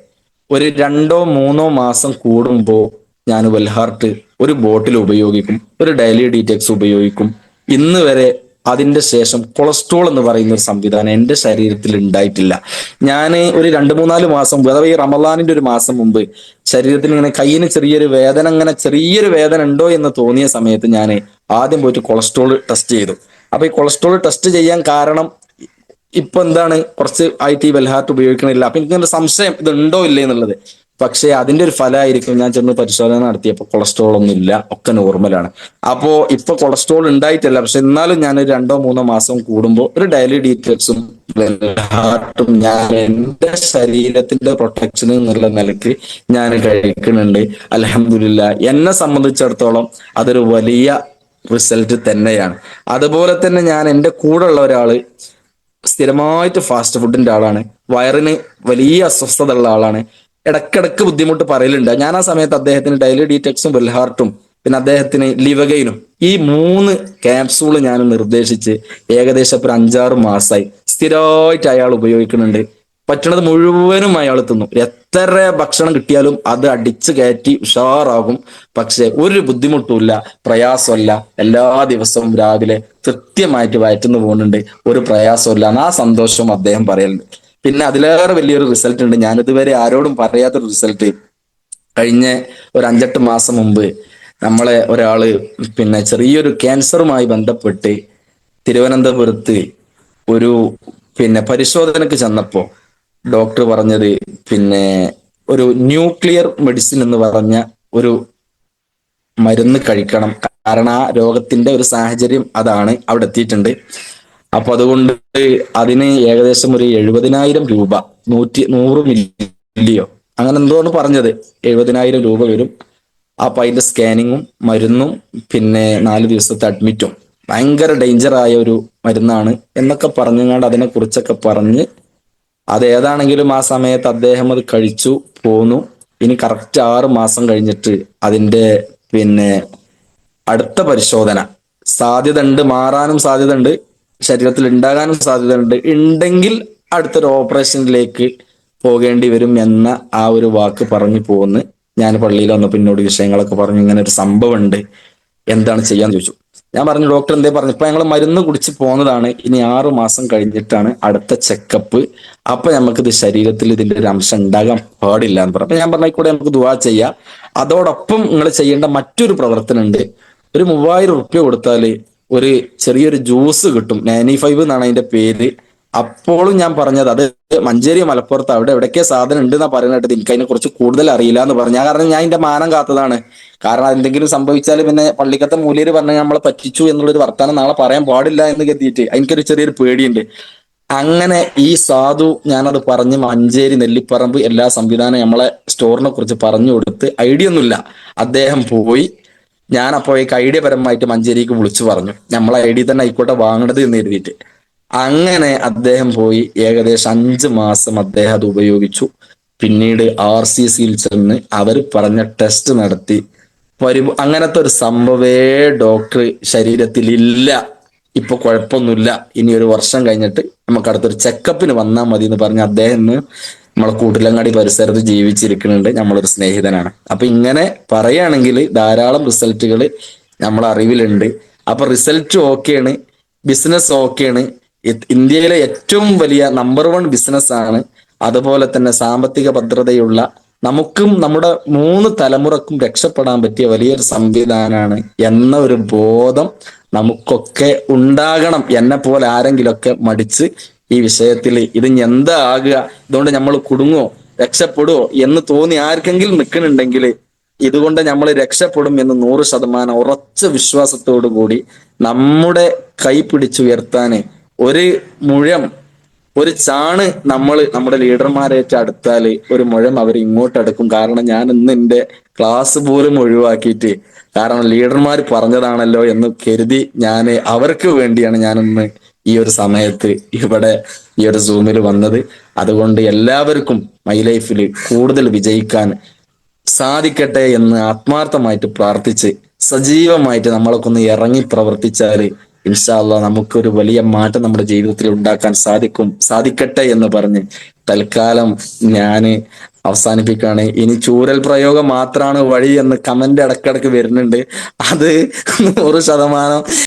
ഒരു 2-3 മാസം കൂടുമ്പോ ഞാൻ വെൽഹാർട്ട് ഒരു ബോട്ടിൽ ഉപയോഗിക്കും, ഒരു ഡെയിലി ഡീറ്റെക്സ് ഉപയോഗിക്കും. ഇന്ന് വരെ അതിന്റെ ശേഷം കൊളസ്ട്രോൾ എന്ന് പറയുന്ന ഒരു സംവിധാനം എന്റെ ശരീരത്തിൽ ഉണ്ടായിട്ടില്ല. ഞാൻ ഒരു 2-3-4 മാസം മുമ്പ്, അഥവാ ഈ റമദാനിന്റെ ഒരു മാസം മുമ്പ്, ശരീരത്തിന് ഇങ്ങനെ കയ്യിന് ചെറിയൊരു വേദന ഉണ്ടോ എന്ന് തോന്നിയ സമയത്ത് ഞാൻ ആദ്യം പോയിട്ട് കൊളസ്ട്രോൾ ടെസ്റ്റ് ചെയ്തു. അപ്പൊ ഈ കൊളസ്ട്രോൾ ടെസ്റ്റ് ചെയ്യാൻ കാരണം ഇപ്പൊ എന്താണ്, കുറച്ച് ആയിട്ട് ഈ വെൽഹാർട്ട് ഉപയോഗിക്കണില്ല. അപ്പൊ എനിക്ക് സംശയം ഇത് ഉണ്ടോ ഇല്ലേ എന്നുള്ളത്. പക്ഷെ അതിന്റെ ഒരു ഫലമായിരിക്കും, ഞാൻ ചെന്ന് പരിശോധന നടത്തിയപ്പോൾ കൊളസ്ട്രോൾ ഒന്നും ഇല്ല, ഒക്കെ നോർമലാണ്. അപ്പോ ഇപ്പൊ കൊളസ്ട്രോൾ ഉണ്ടായിട്ടല്ല, പക്ഷെ എന്നാലും ഞാൻ 2-3 മാസം കൂടുമ്പോൾ ഒരു ഡെയിലി ഡീറ്റെയിൽസും വെൽഹാർട്ടും ഞാൻ എന്റെ ശരീരത്തിന്റെ പ്രൊട്ടക്ഷൻ എന്നുള്ള നിലക്ക് ഞാൻ കഴിക്കുന്നുണ്ട്. അൽഹംദുലില്ലാ, എന്നെ സംബന്ധിച്ചിടത്തോളം അതൊരു വലിയ റിസൾട്ട് തന്നെയാണ്. അതുപോലെ തന്നെ ഞാൻ, എൻ്റെ കൂടെ ഉള്ള ഒരാള് സ്ഥിരമായിട്ട് ഫാസ്റ്റ് ഫുഡിന്റെ ആളാണ്. വയറിന് വലിയ അസ്വസ്ഥത ഉള്ള ആളാണ്. ഇടക്കിടക്ക് ബുദ്ധിമുട്ട് പറയലുണ്ട്. ഞാൻ ആ സമയത്ത് അദ്ദേഹത്തിന് ഡെയിലി ഡീറ്റെക്സും വെൽഹാർട്ടും പിന്നെ അദ്ദേഹത്തിന് ലിവഗൈനും ഈ 3 ക്യാപ്സൂള് ഞാൻ നിർദ്ദേശിച്ച് ഏകദേശം ഒരു 5-6 മാസമായി സ്ഥിരമായിട്ട് അയാൾ ഉപയോഗിക്കുന്നുണ്ട്. പറ്റണത് മുഴുവനും അയാൾ തിന്നും. എത്ര ഭക്ഷണം കിട്ടിയാലും അത് അടിച്ചു കയറ്റി ഉഷാറാകും. പക്ഷെ ഒരു ബുദ്ധിമുട്ടുമില്ല, പ്രയാസമല്ല. എല്ലാ ദിവസവും രാവിലെ കൃത്യമായിട്ട് വയറ്റുന്നു പോകുന്നുണ്ട്, ഒരു പ്രയാസമില്ല. ആ സന്തോഷം അദ്ദേഹം പറയലുണ്ട്. പിന്നെ അതിലേറെ വലിയൊരു റിസൾട്ട് ഉണ്ട്, ഞാനിതുവരെ ആരോടും പറയാത്തൊരു റിസൾട്ട്. കഴിഞ്ഞ ഒരു 5-8 മാസം മുമ്പ് നമ്മളെ ഒരാള് പിന്നെ ചെറിയൊരു ക്യാൻസറുമായി ബന്ധപ്പെട്ട് തിരുവനന്തപുരത്ത് ഒരു പരിശോധനക്ക് ചെന്നപ്പോ ഡോക്ടർ പറഞ്ഞത് പിന്നെ ഒരു ന്യൂക്ലിയർ മെഡിസിൻ എന്ന് പറഞ്ഞ ഒരു മരുന്ന് കഴിക്കണം. കാരണം ആ രോഗത്തിന്റെ ഒരു സാഹചര്യം അതാണ്, അവിടെ എത്തിയിട്ടുണ്ട്. അപ്പൊ അതുകൊണ്ട് അതിന് ഏകദേശം ഒരു 70,000 രൂപ, 100 മില്ലിയോ അങ്ങനെ എന്തോന്ന് പറഞ്ഞത്, 70,000 രൂപ വരും. അപ്പൊ അതിന്റെ സ്കാനിങ്ങും മരുന്നും പിന്നെ 4 ദിവസത്തെ അഡ്മിറ്റും, ഭയങ്കര ഡേഞ്ചറായ ഒരു മരുന്നാണ് എന്നൊക്കെ പറഞ്ഞുകൊണ്ട് അതിനെ കുറിച്ചൊക്കെ പറഞ്ഞ് അത് ഏതാണെങ്കിലും ആ സമയത്ത് അദ്ദേഹം അത് കഴിച്ചു പോന്നു. ഇനി കറക്റ്റ് 6 മാസം കഴിഞ്ഞിട്ട് അതിന്റെ പിന്നെ അടുത്ത പരിശോധന സാധ്യത ഉണ്ട്, മാറാനും സാധ്യത ഉണ്ട്, ശരീരത്തിൽ ഉണ്ടാകാനും സാധ്യത ഉണ്ട്. ഉണ്ടെങ്കിൽ അടുത്തൊരു ഓപ്പറേഷനിലേക്ക് പോകേണ്ടി വരും എന്ന ആ ഒരു വാക്ക് പറഞ്ഞു പോന്ന്. ഞാൻ പള്ളിയിൽ വന്നപ്പോൾ എന്നോട് വിഷയങ്ങളൊക്കെ പറഞ്ഞു, ഇങ്ങനെ ഒരു സംഭവം ഉണ്ട്, എന്താണ് ചെയ്യാന്ന് ചോദിച്ചു. ഞാൻ പറഞ്ഞു ഡോക്ടർ എന്തേ പറഞ്ഞു, ഇപ്പൊ ഞങ്ങൾ മരുന്ന് കുടിച്ച് പോന്നതാണ്, ഇനി 6 മാസം കഴിഞ്ഞിട്ടാണ് അടുത്ത ചെക്കപ്പ്. അപ്പൊ നമുക്കിത് ശരീരത്തിൽ ഇതിന്റെ ഒരു അംശം ഉണ്ടാകാൻ പാടില്ല എന്ന് പറഞ്ഞു. അപ്പൊ ഞാൻ പറഞ്ഞ കൂടെ നമുക്ക് ദുആ ചെയ്യാം. അതോടൊപ്പം നിങ്ങൾ ചെയ്യേണ്ട മറ്റൊരു പ്രവർത്തനം ഉണ്ട്. ഒരു 3000 റുപ്യ കൊടുത്താല് ഒരു ചെറിയൊരു ജ്യൂസ് കിട്ടും, 95 എന്നാണ് അതിന്റെ പേര്. അപ്പോഴും ഞാൻ പറഞ്ഞത് അത് മഞ്ചേരി മലപ്പുറത്ത് അവിടെ എവിടേക്കേ സാധനം ഉണ്ട് എന്നാ പറയുന്നത്. എനിക്ക് അതിനെ കുറിച്ച് കൂടുതൽ അറിയില്ല എന്ന് പറഞ്ഞു. കാരണം ഞാൻ എന്റെ മാനം കാത്തതാണ്. കാരണം എന്തെങ്കിലും സംഭവിച്ചാൽ പിന്നെ പള്ളിക്കത്തെ മൂല്യര് പറഞ്ഞാൽ നമ്മളെ പറ്റിച്ചു എന്നുള്ളൊരു വർത്താനം നാളെ പറയാൻ പാടില്ല എന്ന് കരുതിയിട്ട് എനിക്കൊരു ചെറിയൊരു പേടിയുണ്ട്. അങ്ങനെ ഈ സാധു ഞാനത് പറഞ്ഞ് മഞ്ചേരി നെല്ലിപ്പറമ്പ് എല്ലാ സംവിധാനം നമ്മളെ സ്റ്റോറിനെ കുറിച്ച് പറഞ്ഞു കൊടുത്ത്, ഐഡിയ ഒന്നുമില്ല. അദ്ദേഹം പോയി. ഞാൻ അപ്പോഴേക്ക് ഐഡിയ പരമായിട്ട് മഞ്ചേരിക്ക് വിളിച്ചു പറഞ്ഞു, നമ്മളെ ഐഡിയ തന്നെ ആയിക്കോട്ടെ വാങ്ങണത് എന്ന് കരുതിയിട്ട്. അങ്ങനെ അദ്ദേഹം പോയി. ഏകദേശം 5 മാസം അദ്ദേഹം അത് ഉപയോഗിച്ചു. പിന്നീട് RCCയിൽ ചെന്ന് അവർ പറഞ്ഞ ടെസ്റ്റ് നടത്തി. അങ്ങനത്തെ ഒരു സംഭവേ ഡോക്ടർ ശരീരത്തിൽ ഇല്ല, ഇപ്പൊ കുഴപ്പമൊന്നുമില്ല, ഇനി ഒരു വർഷം കഴിഞ്ഞിട്ട് നമുക്ക് അടുത്തൊരു ചെക്കപ്പിന് വന്നാൽ മതി എന്ന് പറഞ്ഞ് അദ്ദേഹം നമ്മളെ കൂട്ടിലങ്ങാടി പരിസരത്ത് ജീവിച്ചിരിക്കുന്നുണ്ട്. നമ്മളൊരു സ്നേഹിതനാണ്. അപ്പൊ ഇങ്ങനെ പറയുകയാണെങ്കിൽ ധാരാളം റിസൾട്ടുകൾ നമ്മളെ അറിവിലുണ്ട്. അപ്പൊ റിസൾട്ട് ഓക്കെയാണ്, ബിസിനസ് ഓക്കെയാണ്, ഇന്ത്യയിലെ ഏറ്റവും വലിയ നമ്പർ 1 ബിസിനസ് ആണ്. അതുപോലെ തന്നെ സാമ്പത്തിക ഭദ്രതയുള്ള, നമുക്കും നമ്മുടെ 3 തലമുറക്കും രക്ഷപ്പെടാൻ പറ്റിയ വലിയൊരു സംവിധാനമാണ് എന്ന ഒരു ബോധം നമുക്കൊക്കെ ഉണ്ടാകണം. എന്നെ പോലെ ആരെങ്കിലൊക്കെ മടിച്ച് ഈ വിഷയത്തിൽ ഇത് എന്താ ആകുക, ഇതുകൊണ്ട് നമ്മൾ കുടുങ്ങോ രക്ഷപ്പെടുവോ എന്ന് തോന്നി ആർക്കെങ്കിലും നിൽക്കുന്നുണ്ടെങ്കിൽ ഇതുകൊണ്ട് നമ്മൾ രക്ഷപ്പെടും എന്ന് 100% ഉറച്ച വിശ്വാസത്തോടു കൂടി നമ്മുടെ കൈ പിടിച്ചുയർത്താന് ഒരു മുഴം, ഒരു ചാണ് നമ്മൾ നമ്മുടെ ലീഡർമാരേറ്റ് അടുത്താല് ഒരു മുഴം അവർ ഇങ്ങോട്ട് അടുക്കും. കാരണം ഞാൻ ഇന്ന് എന്റെ ക്ലാസ് പോലും ഒഴിവാക്കിയിട്ട്, കാരണം ലീഡർമാർ പറഞ്ഞതാണല്ലോ എന്ന് കരുതി ഞാൻ അവർക്ക് വേണ്ടിയാണ് ഞാനിന്ന് ഈ ഒരു സമയത്ത് ഇവിടെ ഈ ഒരു സൂമിൽ വന്നത്. അതുകൊണ്ട് എല്ലാവർക്കും മൈ ലൈഫിൽ കൂടുതൽ വിജയിക്കാൻ സാധിക്കട്ടെ എന്ന് ആത്മാർത്ഥമായിട്ട് പ്രാർത്ഥിച്ച് സജീവമായിട്ട് നമ്മളൊക്കെ ഒന്ന് ഇറങ്ങി പ്രവർത്തിച്ചാല് ഇൻഷാ അല്ലാഹ് നമുക്കൊരു വലിയ മാറ്റം നമ്മുടെ ജീവിതത്തിൽ ഉണ്ടാക്കാൻ സാധിക്കട്ടെ എന്ന് പറഞ്ഞ് തൽക്കാലം ഞാന് അവസാനിപ്പിക്കുകയാണ്. ഇനി ചൂരൽ പ്രയോഗം മാത്രമാണ് വഴി എന്ന് കമന്റ് ഇടക്കിടക്ക് വരുന്നുണ്ട്. അത് 100%